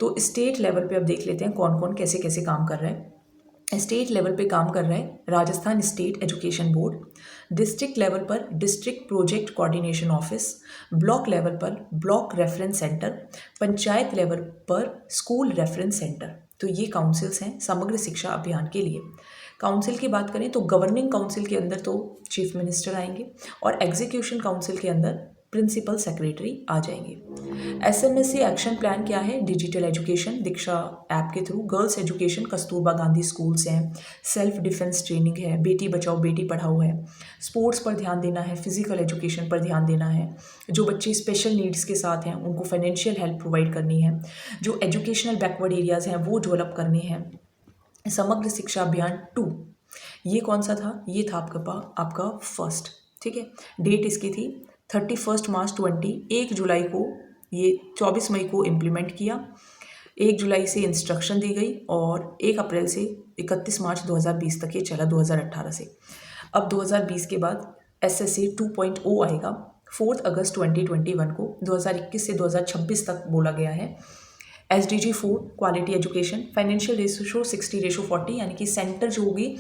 तो स्टेट लेवल पे अब देख लेते हैं कौन कौन कैसे कैसे काम कर रहा है। स्टेट लेवल पे काम कर रहा है Rajasthan state education board, district level पर district project coordination office, block level पर block reference centre, panchayat level पर स्कूल रेफरेंस सेंटर। तो ये काउंसिल्स हैं समग्र शिक्षा अभियान के लिए। काउंसिल की बात करें तो गवर्निंग काउंसिल के अंदर तो चीफ मिनिस्टर आएंगे और एग्जीक्यूशन काउंसिल के अंदर प्रिंसिपल सेक्रेटरी आ जाएंगे। SMSC एक्शन प्लान क्या है? डिजिटल एजुकेशन दीक्षा ऐप के through, girls education Kasturba Gandhi schools हैं, सेल्फ डिफेंस ट्रेनिंग है, बेटी बचाओ बेटी पढ़ाओ है, स्पोर्ट्स पर ध्यान देना है, फिजिकल एजुकेशन पर ध्यान देना है, जो बच्चे स्पेशल नीड्स के साथ हैं उनको फाइनेंशियल हेल्प प्रोवाइड करनी है, जो एजुकेशनल बैकवर्ड एरियाज़ हैं वो डेवलप करने हैं। समग्र शिक्षा अभियान 2 ये कौन सा था? ये था आपका फर्स्ट, ठीक है। डेट इसकी थी 31 मार्च 20, 1 जुलाई को, ये 24 मई को इम्प्लीमेंट किया, 1 जुलाई से इंस्ट्रक्शन दी गई और 1 अप्रैल से 31 मार्च 2020 तक ये चला, 2018 से। अब 2020 के बाद SSA 2.0 आएगा 4 अगस्त 2021 को। 2021 से 2026 तक बोला गया है। SDG 4 quality education, financial ratio 60:40, यानी कि सेंटर जो होगी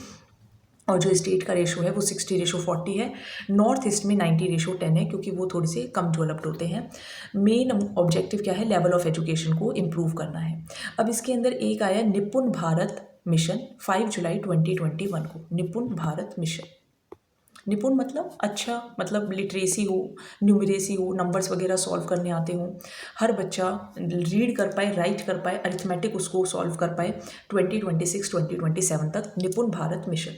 और जो स्टेट का रेशो है वो 60:40 है। नॉर्थ ईस्ट में 90:10 है क्योंकि वो थोड़े से कम डेवलप्ड होते हैं। मेन ऑब्जेक्टिव क्या है? लेवल ऑफ एजुकेशन को इम्प्रूव करना है। अब इसके अंदर एक आया निपुण भारत मिशन 5 जुलाई 2021 को। निपुण भारत मिशन, निपुण मतलब अच्छा, मतलब लिटरेसी हो, न्यूमरेसी हो, नंबर्स वगैरह सॉल्व करने आते हों, हर बच्चा रीड कर पाए, राइट कर पाए, अरिथमेटिक उसको सॉल्व कर पाए 2026-2027 तक, निपुण भारत मिशन।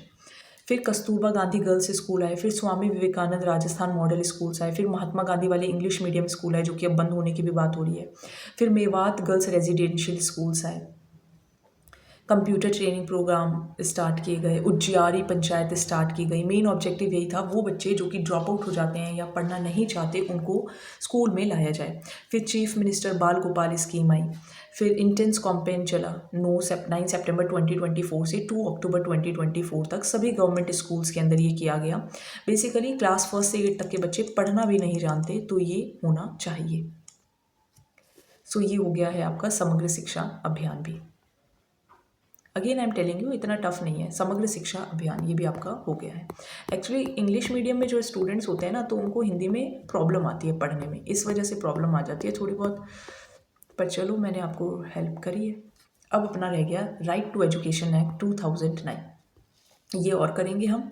फिर कस्तूरबा गांधी गर्ल्स स्कूल आए, फिर स्वामी विवेकानंद राजस्थान मॉडल स्कूल्स आए, फिर महात्मा गांधी वाले इंग्लिश मीडियम स्कूल है जो कि अब बंद होने की भी बात हो रही है, फिर मेवात गर्ल्स रेजिडेंशियल स्कूल्स आए, कंप्यूटर ट्रेनिंग प्रोग्राम स्टार्ट किए गए, उज्जियारी पंचायत स्टार्ट की गई। मेन ऑब्जेक्टिव यही था वो बच्चे जो कि ड्रॉप आउट हो जाते हैं या पढ़ना नहीं चाहते उनको स्कूल में लाया जाए। फिर चीफ मिनिस्टर बाल गोपाल स्कीम आई, फिर इंटेंस कॉम्पेन चला 9 सितंबर 2024 से 2 अक्टूबर 2024 तक सभी गवर्नमेंट स्कूल्स के अंदर ये किया गया। बेसिकली क्लास 1 से 8 तक के बच्चे पढ़ना भी नहीं जानते तो ये होना चाहिए। सो ये हो गया है आपका समग्र शिक्षा अभियान भी। Again I am telling you इतना टफ नहीं है। समग्र शिक्षा अभियान ये भी आपका हो गया है। एक्चुअली इंग्लिश मीडियम में जो स्टूडेंट्स होते हैं ना तो उनको हिंदी में प्रॉब्लम आती है पढ़ने में, इस वजह से प्रॉब्लम आ जाती है थोड़ी बहुत, पर चलो मैंने आपको हेल्प करी है। अब अपना रह गया राइट टू एजुकेशन एक्ट 2009, ये और करेंगे हम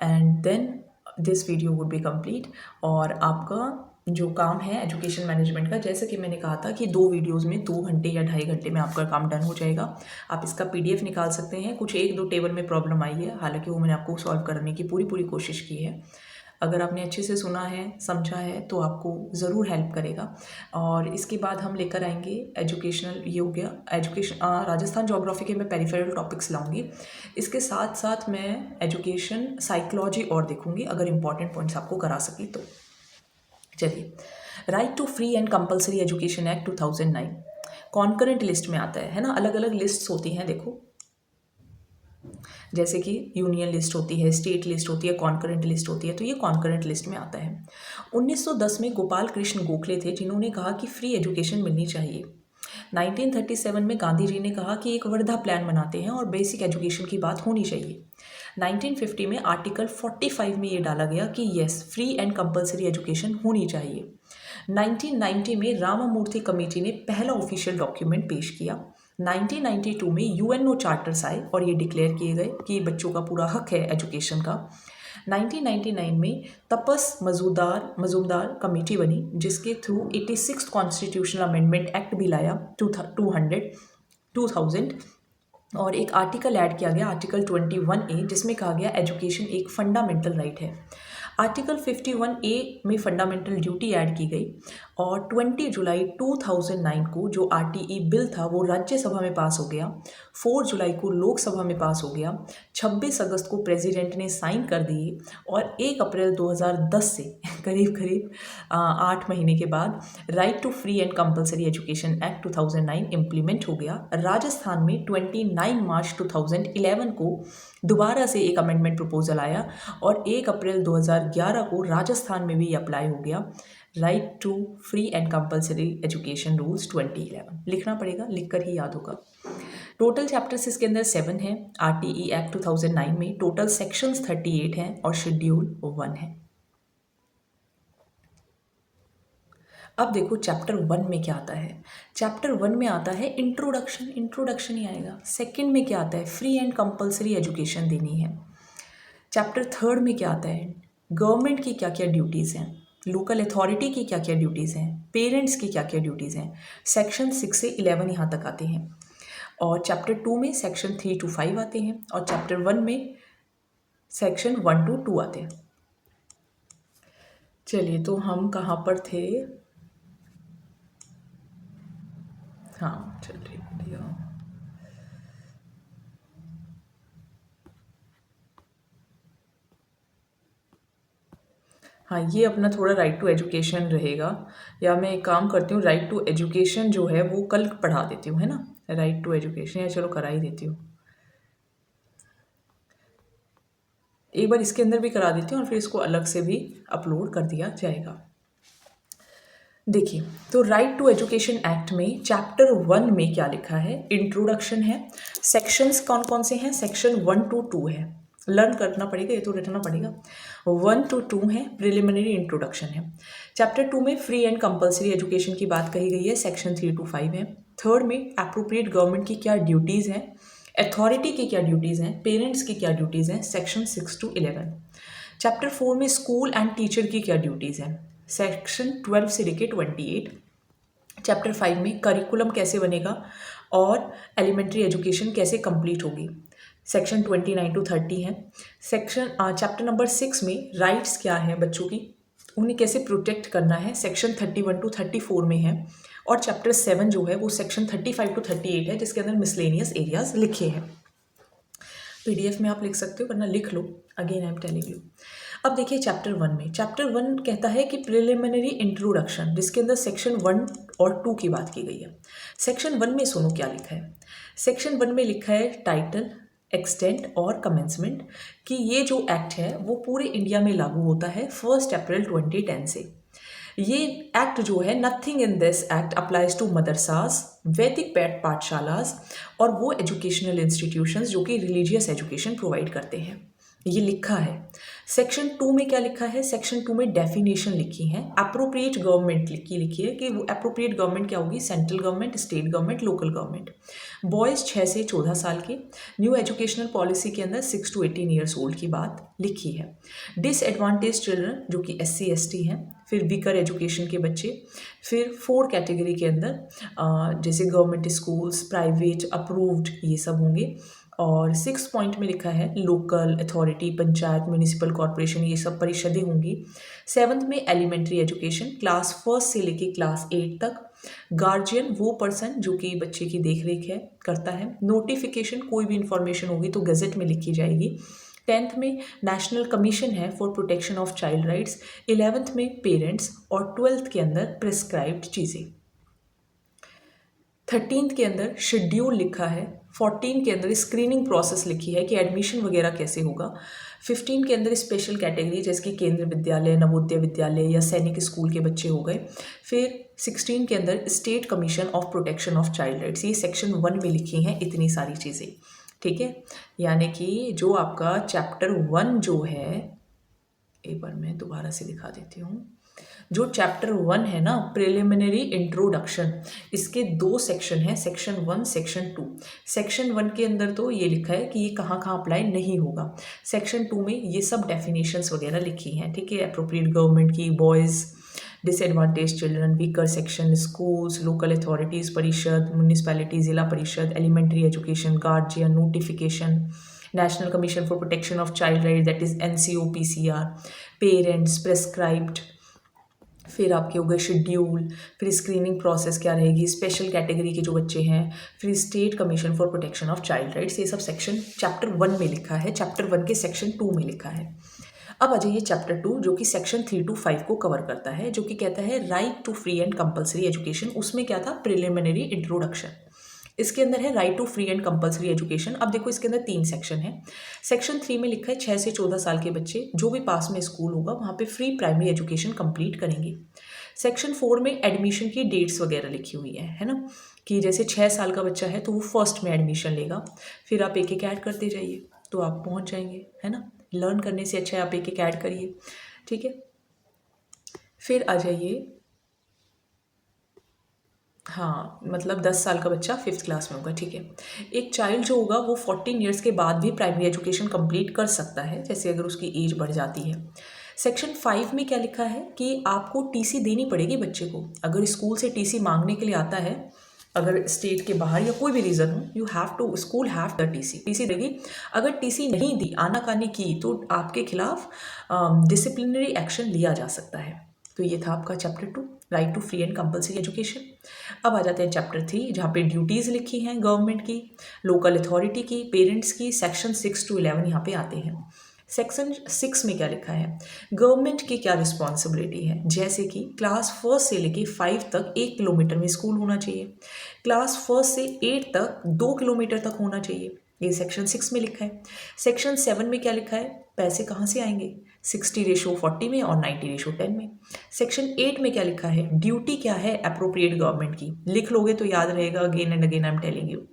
and then this video would be complete. और आपका जो काम है एजुकेशन मैनेजमेंट का, जैसे कि मैंने कहा था कि 2 वीडियोस में 2 घंटे या 2.5 घंटे में आपका काम डन हो जाएगा। आप इसका PDF निकाल सकते हैं। कुछ 1-2 टेबल में प्रॉब्लम आई है, हालांकि वो मैंने आपको सॉल्व करने की पूरी कोशिश की है। अगर आपने अच्छे से सुना है, समझा है तो आपको ज़रूर हेल्प करेगा। और इसके बाद हम लेकर आएंगे एजुकेशनल, ये हो गया एजुकेशन राजस्थान ज्योग्राफी के मैं पेरिफेरल टॉपिक्स लाऊंगी। इसके साथ साथ मैं एजुकेशन साइकोलॉजी और देखूंगी अगर इंपॉर्टेंट पॉइंट्स आपको करा सकी तो। चलिए, right to free and compulsory education act 2009 concurrent list में आता है ना। अलग अलग लिस्ट्स होती हैं, देखो जैसे कि यूनियन लिस्ट होती है, स्टेट लिस्ट होती है, कॉन्करेंट लिस्ट होती है, तो ये कॉन्करेंट लिस्ट में आता है। 1910 में गोपाल कृष्ण गोखले थे जिन्होंने कहा कि फ्री एजुकेशन मिलनी चाहिए। 1937 में गांधी जी ने कहा कि एक वर्धा प्लान बनाते हैं और बेसिक एजुकेशन की बात होनी चाहिए। 1950 में आर्टिकल 45 में ये डाला गया कि yes, free and compulsory education होनी चाहिए। 1990 में रामामूर्ति कमेटी ने पहला ऑफिशियल डॉक्यूमेंट पेश किया। 1992 में UNO चार्टर्स आए और ये डिक्लेयर किए गए कि बच्चों का पूरा हक है एजुकेशन का। 1999 में तपस मजूमदार कमेटी बनी जिसके थ्रू 86 कॉन्स्टिट्यूशनल अमेंडमेंट एक्ट भी लाया 2000 और एक आर्टिकल ऐड किया गया, आर्टिकल 21A, जिसमें कहा गया एजुकेशन एक फंडामेंटल राइट है। आर्टिकल 51A में फंडामेंटल ड्यूटी ऐड की गई और 20 जुलाई 2009 को जो RTE बिल था वो राज्यसभा में पास हो गया, 4 जुलाई को लोकसभा में पास हो गया, 26 अगस्त को प्रेसिडेंट ने साइन कर दिए और 1 अप्रैल 2010 से करीब करीब 8 महीने के बाद right to free and compulsory education act 2009 implement हो गया। राजस्थान में 29 मार्च 2011 को दोबारा से एक अमेंडमेंट प्रपोजल आया और 1 अप्रैल 2011 को राजस्थान में भी अप्लाई हो गया right to free and compulsory education rules 2011। लिखना पड़ेगा, लिखकर ही याद होगा। टोटल चैप्टर्स इसके अंदर 7 हैं। RTE एक्ट 2009 में टोटल सेक्शंस 38 हैं और शेड्यूल 1 है। अब देखो चैप्टर 1 में क्या आता है। चैप्टर 1 में आता है इंट्रोडक्शन ही आएगा। सेकंड में क्या आता है, फ्री एंड कंपलसरी एजुकेशन देनी है। चैप्टर 3 में क्या आता है, गवर्नमेंट की क्या क्या ड्यूटीज़ हैं, लोकल अथॉरिटी की क्या क्या ड्यूटीज़ हैं, पेरेंट्स की क्या क्या ड्यूटीज़ हैं। सेक्शन 6 से 11 यहाँ तक आते हैं और चैप्टर 2 में सेक्शन 3 to 5 आते हैं और चैप्टर 1 में सेक्शन 1 to 2 आते हैं। चलिए तो हम कहाँ पर थे, हाँ चलिए बढ़िया। हाँ ये अपना थोड़ा राइट टू एजुकेशन रहेगा, या मैं एक काम करती हूँ राइट टू एजुकेशन जो है वो कल पढ़ा देती हूँ, है ना। राइट टू एजुकेशन या चलो करा ही देती हूँ, एक बार इसके अंदर भी करा देती हूँ और फिर इसको अलग से भी अपलोड कर दिया जाएगा। देखिए तो राइट टू एजुकेशन एक्ट में चैप्टर 1 में क्या लिखा है, इंट्रोडक्शन है। सेक्शंस कौन कौन से हैं, सेक्शन 1 to 2 है, लर्न करना पड़ेगा, ये तो रटना पड़ेगा। 1 to 2 है, प्रिलिमिनरी इंट्रोडक्शन है। चैप्टर 2 में फ्री एंड कंपलसरी एजुकेशन की बात कही गई है, सेक्शन 3 to 5 है। थर्ड में एप्रोप्रिएट गवर्नमेंट की क्या ड्यूटीज़ हैं, अथॉरिटी की क्या ड्यूटीज़ हैं, पेरेंट्स की क्या ड्यूटीज़ हैं, सेक्शन 6 to 11। चैप्टर 4 में स्कूल एंड टीचर की क्या ड्यूटीज़ हैं, सेक्शन 12 से लेके 28। चैप्टर 5 में करिकुलम कैसे बनेगा और एलिमेंट्री एजुकेशन कैसे कंप्लीट होगी, सेक्शन 29 to 30 है। चैप्टर नंबर 6 में राइट्स क्या हैं बच्चों की, उन्हें कैसे प्रोटेक्ट करना है, सेक्शन 31 to 34 में है। और चैप्टर 7 जो है वो सेक्शन 35 to 38 है, जिसके अंदर मिसलेनियस एरियाज लिखे हैं। PDF में आप लिख सकते हो, वरना लिख लो, again I am telling you. अब देखिए चैप्टर 1 में, चैप्टर 1 कहता है कि प्रिलिमिनरी इंट्रोडक्शन, जिसके अंदर सेक्शन 1 और 2 की बात की गई है। सेक्शन 1 में सुनो क्या लिखा है। सेक्शन 1 में लिखा है टाइटल, एक्सटेंट और कमेंसमेंट, कि ये जो एक्ट है वो पूरे इंडिया में लागू होता है 1 अप्रैल 2010 से। ये एक्ट जो है, nothing in this act applies to madrasas, Vedic pathshalas और वो एजुकेशनल इंस्टीट्यूशंस जो कि रिलीजियस एजुकेशन प्रोवाइड करते हैं, ये लिखा है। सेक्शन 2 में क्या लिखा है, सेक्शन 2 में डेफिनेशन लिखी है, अप्रोप्रिएट गवर्नमेंट की लिखी है कि वो अप्रोप्रिएट गवर्नमेंट क्या होगी, central government, state government, local government. Boys 6 से 14 साल के, न्यू एजुकेशनल पॉलिसी के अंदर 6 to 18 ईयर्स ओल्ड की बात लिखी है। डिसएडवांटेज चिल्ड्रन जो कि SC ST हैं, फिर वीकर एजुकेशन के बच्चे, फिर 4 कैटेगरी के अंदर जैसे गवर्नमेंट स्कूल्स, प्राइवेट, अप्रूव्ड, ये सब होंगे। और 6 पॉइंट में लिखा है local authority, panchayat, municipal corporation, ये सब परिषदें होंगी। 7th में एलिमेंट्री एजुकेशन, क्लास 1 से लेके क्लास 8 तक। गार्जियन वो पर्सन जो कि बच्चे की देख रेख है करता है। नोटिफिकेशन, कोई भी इंफॉर्मेशन होगी तो गजट में लिखी जाएगी। 10th में नेशनल कमीशन है for protection of child rights. 11th में पेरेंट्स और 12th के अंदर प्रिस्क्राइब्ड चीज़ें। 13th के अंदर शेड्यूल लिखा है। 14 के अंदर स्क्रीनिंग प्रोसेस लिखी है कि एडमिशन वगैरह कैसे होगा। 15 के अंदर स्पेशल कैटेगरी जैसे कि केंद्र विद्यालय, नवोदय विद्यालय या सैनिक स्कूल के बच्चे हो गए। फिर 16 के अंदर state commission of protection of child rights, ये सेक्शन 1 में लिखी हैं इतनी सारी चीज़ें, ठीक है। यानी कि जो आपका चैप्टर 1 जो है, एक बार मैं दोबारा से दिखा देती हूँ। जो चैप्टर 1 है ना, प्रिलिमिनरी इंट्रोडक्शन, इसके 2 सेक्शन हैं, सेक्शन 1, सेक्शन 2। सेक्शन 1 के अंदर तो ये लिखा है कि ये कहाँ कहाँ अप्लाई नहीं होगा। सेक्शन 2 में ये सब डेफिनेशंस वगैरह लिखी हैं, ठीक है। अप्रोप्रिएट गवर्नमेंट की, boys, disadvantage children, weaker section, schools, local authorities, परिषद, म्यूनिसपैलिटी, जिला परिषद, elementary education, guardian, notification, national commission for protection of child right that is NCOPCR, parents, prescribed, फिर आपके हो गए शेड्यूल, फिर स्क्रीनिंग प्रोसेस क्या रहेगी, स्पेशल कैटेगरी के जो बच्चे हैं, फिर state commission for protection of child rights, ये सब सेक्शन चैप्टर 1 में लिखा है, चैप्टर 1 के सेक्शन 2 में लिखा है। अब आ जाइए चैप्टर 2 जो कि सेक्शन 3 to 5 को कवर करता है, जो कि कहता है right to free and compulsory education. उसमें क्या था, प्रिलिमिनरी इंट्रोडक्शन। इसके अंदर है right to free and compulsory education. अब देखो इसके अंदर 3 सेक्शन है। सेक्शन 3 में लिखा है 6 से 14 साल के बच्चे जो भी पास में स्कूल होगा वहाँ पे फ्री प्राइमरी एजुकेशन कंप्लीट करेंगे। सेक्शन 4 में एडमिशन की डेट्स वगैरह लिखी हुई है ना, कि जैसे 6 साल का बच्चा है तो वो फर्स्ट में एडमिशन लेगा, फिर आप एक एक ऐड करते जाइए तो आप पहुँच जाएंगे, है ना। लर्न करने से अच्छा है आप एक एक ऐड करिए, ठीक है। फिर आ जाइए, हाँ मतलब 10 साल का बच्चा 5th क्लास में होगा, ठीक है। एक चाइल्ड जो होगा वो 14 ईयर्स के बाद भी प्राइमरी एजुकेशन कंप्लीट कर सकता है, जैसे अगर उसकी एज बढ़ जाती है। सेक्शन 5 में क्या लिखा है कि आपको टीसी देनी पड़ेगी बच्चे को। अगर स्कूल से टीसी मांगने के लिए आता है, अगर स्टेट के बाहर या कोई भी रीज़न हो, you have to, school have the TC देगी। अगर टीसी नहीं दी, आनाकानी की, तो आपके खिलाफ डिसिप्लिनरी एक्शन लिया जा सकता है। तो ये था आपका chapter 2, right to free and compulsory education. अब आ जाते हैं चैप्टर 3 जहाँ पे ड्यूटीज़ लिखी हैं गवर्नमेंट की, लोकल अथॉरिटी की, पेरेंट्स की। सेक्शन 6 to 11 यहाँ पे आते हैं। सेक्शन 6 में क्या लिखा है, गवर्नमेंट की क्या रिस्पॉन्सिबिलिटी है, जैसे कि क्लास 1 से लेके 5 तक 1 किलोमीटर में स्कूल होना चाहिए, क्लास 1 से 8 तक 2 किलोमीटर तक होना चाहिए, ये सेक्शन 6 में लिखा है। सेक्शन 7 में क्या लिखा है, पैसे कहाँ से आएंगे, 60:40 में और 90:10 में। सेक्शन 8 में क्या लिखा है, ड्यूटी क्या है अप्रोप्रिएट गवर्नमेंट की, लिख लोगे तो याद रहेगा, again and again I am telling you.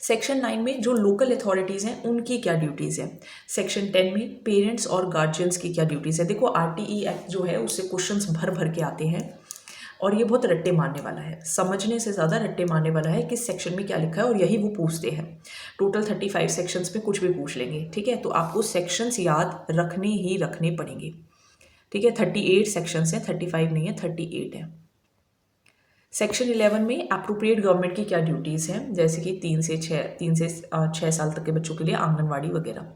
Section 9 में जो लोकल अथॉरिटीज़ हैं उनकी क्या ड्यूटीज़ हैं। सेक्शन 10 में पेरेंट्स और गार्जियंस की क्या ड्यूटीज़ है। देखो आरटीई एक्ट जो है उससे क्वेश्चंस भर भर के आते हैं और ये बहुत रट्टे मारने वाला है, समझने से ज़्यादा रट्टे मारने वाला है, किस सेक्शन में क्या लिखा है, और यही वो पूछते हैं। टोटल 35 सेक्शंस में कुछ भी पूछ लेंगे, ठीक है। तो आपको सेक्शंस याद रखने ही रखने पड़ेंगे, ठीक है। 38 सेक्शंस हैं, 35 नहीं है, 38 है। सेक्शन 11 में अप्रोप्रिएट गवर्नमेंट की क्या ड्यूटीज़ हैं, जैसे कि 3 से 6 साल तक के बच्चों के लिए आंगनवाड़ी वगैरह।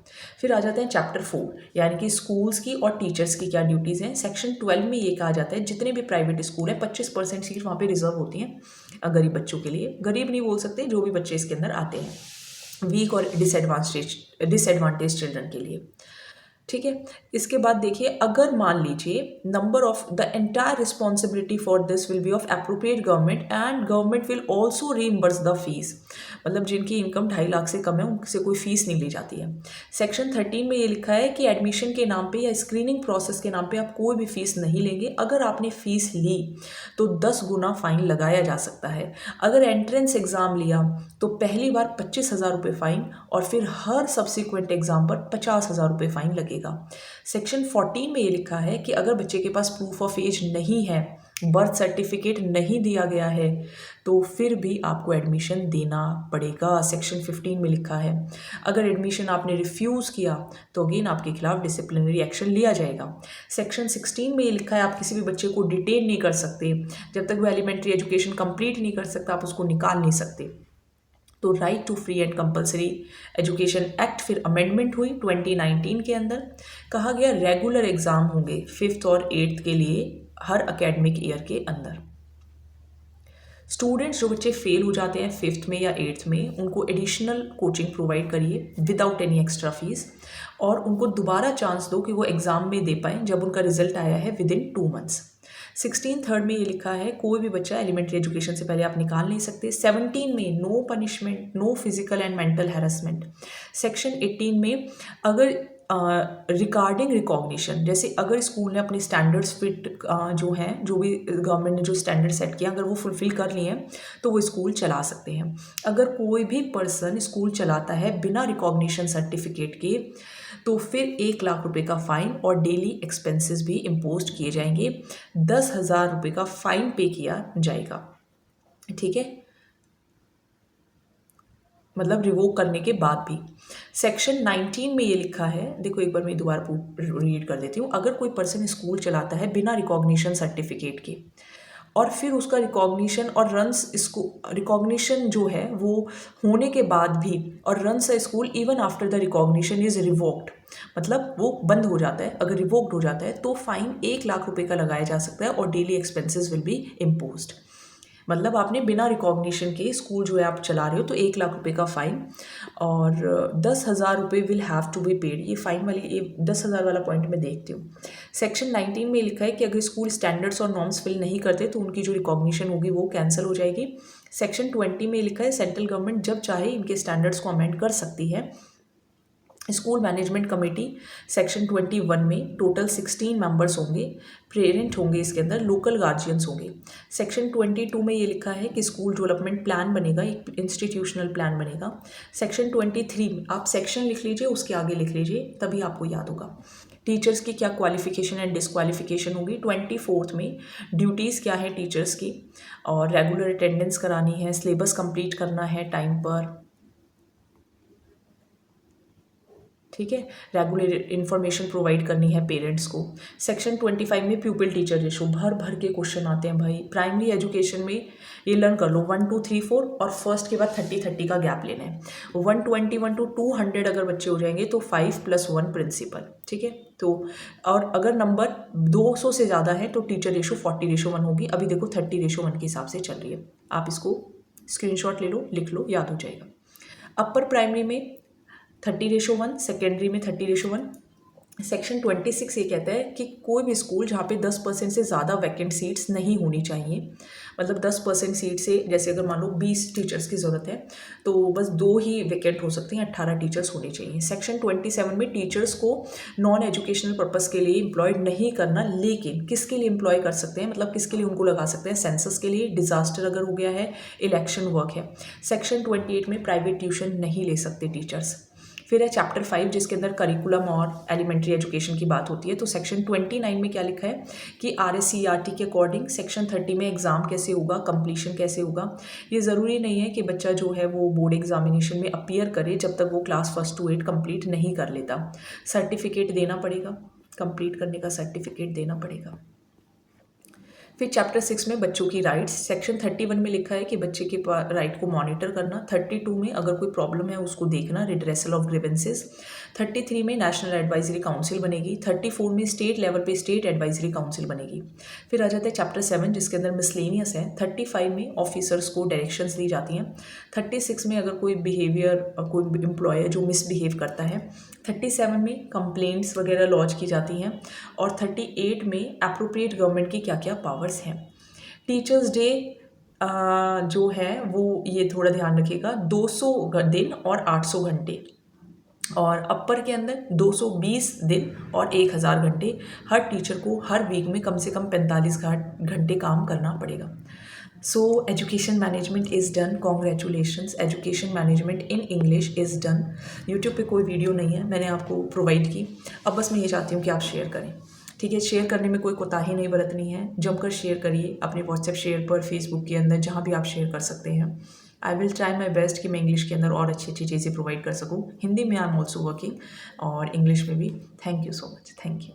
फिर आ जाते हैं चैप्टर 4 यानी कि स्कूल्स की और टीचर्स की क्या ड्यूटीज़ हैं। सेक्शन 12 में ये कहा जाता है जितने भी प्राइवेट स्कूल है 25% सीट वहाँ पे रिजर्व होती हैं गरीब बच्चों के लिए। गरीब नहीं बोल सकते, जो भी बच्चे इसके अंदर आते हैं, वीक और डिसएडवांटेज चिल्ड्रन के लिए, ठीक है। इसके बाद देखिए, अगर मान लीजिए number of the entire responsibility for this will be of appropriate government and government will also reimburse the fees, मतलब जिनकी इनकम 2.5 लाख से कम है उनसे कोई फीस नहीं ली जाती है। सेक्शन 13 में ये लिखा है कि एडमिशन के नाम पे या स्क्रीनिंग प्रोसेस के नाम पे आप कोई भी फीस नहीं लेंगे। अगर आपने फीस ली तो 10 गुना फाइन लगाया जा सकता है। अगर एंट्रेंस एग्ज़ाम लिया तो पहली बार 25,000 रुपये फ़ाइन और फिर हर सब्सिक्वेंट एग्ज़ाम पर 50,000 रुपये फ़ाइन लगेगा। सेक्शन 14 में ये लिखा है कि अगर बच्चे के पास प्रूफ ऑफ एज नहीं है, बर्थ सर्टिफिकेट नहीं दिया गया है, तो फिर भी आपको एडमिशन देना पड़ेगा। सेक्शन 15 में लिखा है अगर एडमिशन आपने रिफ्यूज़ किया तो अगेन आपके खिलाफ डिसिप्लिनरी एक्शन लिया जाएगा। सेक्शन 16 में ये लिखा है आप किसी भी बच्चे को डिटेन नहीं कर सकते, जब तक वो एलिमेंट्री एजुकेशन कंप्लीट नहीं कर सकता आप उसको निकाल नहीं सकते। तो right to free and compulsory education act फिर अमेंडमेंट हुई 2019 के अंदर। कहा गया रेगुलर एग्ज़ाम होंगे 5th और 8th के लिए हर एकेडमिक ईयर के अंदर। स्टूडेंट्स जो बच्चे फेल हो जाते हैं 5th में या 8th में, उनको एडिशनल कोचिंग प्रोवाइड करिए विदाउट एनी एक्स्ट्रा फीस, और उनको दोबारा चांस दो कि वो एग्ज़ाम में दे पाएँ जब उनका रिजल्ट आया है विदिन 2 मंथ्स। 16 थर्ड में ये लिखा है कोई भी बच्चा एलिमेंट्री एजुकेशन से पहले आप निकाल नहीं सकते। 17 में no punishment, no physical and mental harassment. Section 18 में अगर रिगार्डिंग रिकॉग्निशन, जैसे अगर स्कूल ने अपने स्टैंडर्ड्स फिट जो हैं, जो भी गवर्नमेंट ने जो स्टैंडर्ड सेट किया, अगर वो फुलफिल कर लिए हैं तो वो स्कूल चला सकते हैं। अगर कोई भी पर्सन स्कूल चलाता है बिना रिकॉग्निशन सर्टिफिकेट के तो फिर 1 लाख रुपए का फ़ाइन और डेली एक्सपेंसेस भी इम्पोज किए जाएंगे। 10,000 रुपये का फ़ाइन पे किया जाएगा, ठीक है, मतलब रिवोक करने के बाद भी। सेक्शन 19 में ये लिखा है, देखो एक बार मैं दोबारा रीड कर देती हूँ। अगर कोई पर्सन स्कूल चलाता है बिना रिकॉग्निशन सर्टिफिकेट के और फिर उसका रिकॉग्निशन और रन्स इसको रिकॉग्निशन जो है वो होने के बाद भी और runs a school even after the recognition is revoked, मतलब वो बंद हो जाता है, अगर रिवोक्ड हो जाता है तो फाइन 1 लाख रुपए का लगाया जा सकता है और daily expenses will be imposed. मतलब आपने बिना रिकॉग्निशन के स्कूल जो है आप चला रहे हो तो 1 लाख रुपए का फाइन और 10,000 रुपये will have to be paid. ये फाइन वाली ये 10,000 वाला पॉइंट मैं देखती हूँ। सेक्शन 19 में लिखा है कि अगर स्कूल स्टैंडर्ड्स और नॉर्म्स फिल नहीं करते तो उनकी जो रिकॉग्निशन होगी वो कैंसिल हो जाएगी। सेक्शन 20 में लिखा है सेंट्रल गवर्नमेंट जब चाहे इनके स्टैंडर्ड्स को अमेंड कर सकती है। स्कूल मैनेजमेंट कमेटी सेक्शन 21 में टोटल 16 मेंबर्स होंगे, पेरेंट होंगे इसके अंदर, लोकल गार्जियंस होंगे। सेक्शन 22 में ये लिखा है कि स्कूल डेवलपमेंट प्लान बनेगा, एक इंस्टीट्यूशनल प्लान बनेगा। सेक्शन 23 में आप सेक्शन लिख लीजिए, उसके आगे लिख लीजिए, तभी आपको याद होगा। टीचर्स की क्या क्वालिफिकेशन एंड डिसक्वालिफिकेशन होगी। 24 में ड्यूटीज़ क्या है टीचर्स की, और रेगुलर अटेंडेंस करानी है, सिलेबस कंप्लीट करना है टाइम पर, ठीक है, रेगुलर इन्फॉर्मेशन प्रोवाइड करनी है पेरेंट्स को। सेक्शन 25 में प्यूपिल टीचर रेशो भर भर के क्वेश्चन आते हैं भाई। प्राइमरी एजुकेशन में ये लर्न कर लो 1 2 3 4 और फर्स्ट के बाद 30 का गैप लेना है। 121 to 200 अगर बच्चे हो जाएंगे तो 5+1 प्रिंसिपल, ठीक है। तो और अगर नंबर 200 से ज़्यादा है तो टीचर रेशो 40:1 होगी। अभी देखो 30:1 के हिसाब से चल रही है। आप इसको स्क्रीनशॉट ले लो, लिख लो, याद हो जाएगा। अपर प्राइमरी में 30:1, सेकेंडरी में 30:1। सेक्शन 26 ये कहता है कि कोई भी स्कूल जहाँ पे 10% से ज़्यादा वैकेंट सीट्स नहीं होनी चाहिए, मतलब 10% सीट से, जैसे अगर मान लो 20 टीचर्स की ज़रूरत है तो बस 2 ही वैकेंट हो सकते हैं, 18 टीचर्स होने चाहिए। सेक्शन 27 में टीचर्स को नॉन एजुकेशनल पर्पज़ के लिए एम्प्लॉयड नहीं करना, लेकिन किसके लिए एम्प्लॉय कर सकते हैं, मतलब किसके लिए उनको लगा सकते हैं, सेंसस के लिए, डिजास्टर अगर हो गया है, इलेक्शन वर्क है। सेक्शन 28 में प्राइवेट ट्यूशन नहीं ले सकते टीचर्स। फिर है चैप्टर 5 जिसके अंदर करिकुलम और एलिमेंट्री एजुकेशन की बात होती है। तो सेक्शन 29 में क्या लिखा है कि RSCERT के अकॉर्डिंग सेक्शन 30 में एग्ज़ाम कैसे होगा, कंप्लीशन कैसे होगा। ये ज़रूरी नहीं है कि बच्चा जो है वो बोर्ड एग्जामिनेशन में अपीयर करे जब तक वो क्लास 1 to 8 कंप्लीट नहीं कर लेता। सर्टिफिकेट देना पड़ेगा, कंप्लीट करने का सर्टिफिकेट देना पड़ेगा। फिर चैप्टर 6 में बच्चों की राइट्स, सेक्शन 31 में लिखा है कि बच्चे के राइट को मॉनिटर करना। 32 में अगर कोई प्रॉब्लम है उसको देखना, रिड्रेसल ऑफ ग्रीवेंसेस। 33 में नेशनल एडवाइजरी काउंसिल बनेगी। 34 में स्टेट लेवल पे स्टेट एडवाइजरी काउंसिल बनेगी। फिर आ जाता है चैप्टर 7 जिसके अंदर मिसलेनियस है। 35 में ऑफिसर्स को डायरेक्शंस दी जाती हैं। 36 में अगर कोई कोई एम्प्लॉय जो मिसबिहेव करता है। 37 में कंप्लेंट्स वगैरह लॉन्च की जाती हैं। और 38 में अप्रोप्रिएट गवर्नमेंट की क्या क्या पावर्स हैं। टीचर्स डे जो है वो ये थोड़ा ध्यान रखिएगा, 200 दिन और 800 घंटे, और अपर के अंदर 220 दिन और 1000 घंटे। हर टीचर को हर वीक में कम से कम 45 घंटे काम करना पड़ेगा। So education management is done, congratulations, education management in English is done. YouTube पे कोई वीडियो नहीं है, मैंने आपको प्रोवाइड की। अब बस मैं ये चाहती हूँ कि आप शेयर करें, ठीक है। शेयर करने में कोई कोताही नहीं बरतनी है, जमकर शेयर करिए अपने व्हाट्सएप शेयर पर, फेसबुक के अंदर, जहाँ भी आप शेयर कर सकते हैं। I will try my best कि मैं इंग्लिश के अंदर और अच्छी अच्छी चीज़ें प्रोवाइड कर सकूँ। हिंदी में आई एम ऑल्सो वर्किंग और इंग्लिश में भी। Thank you so much, thank you.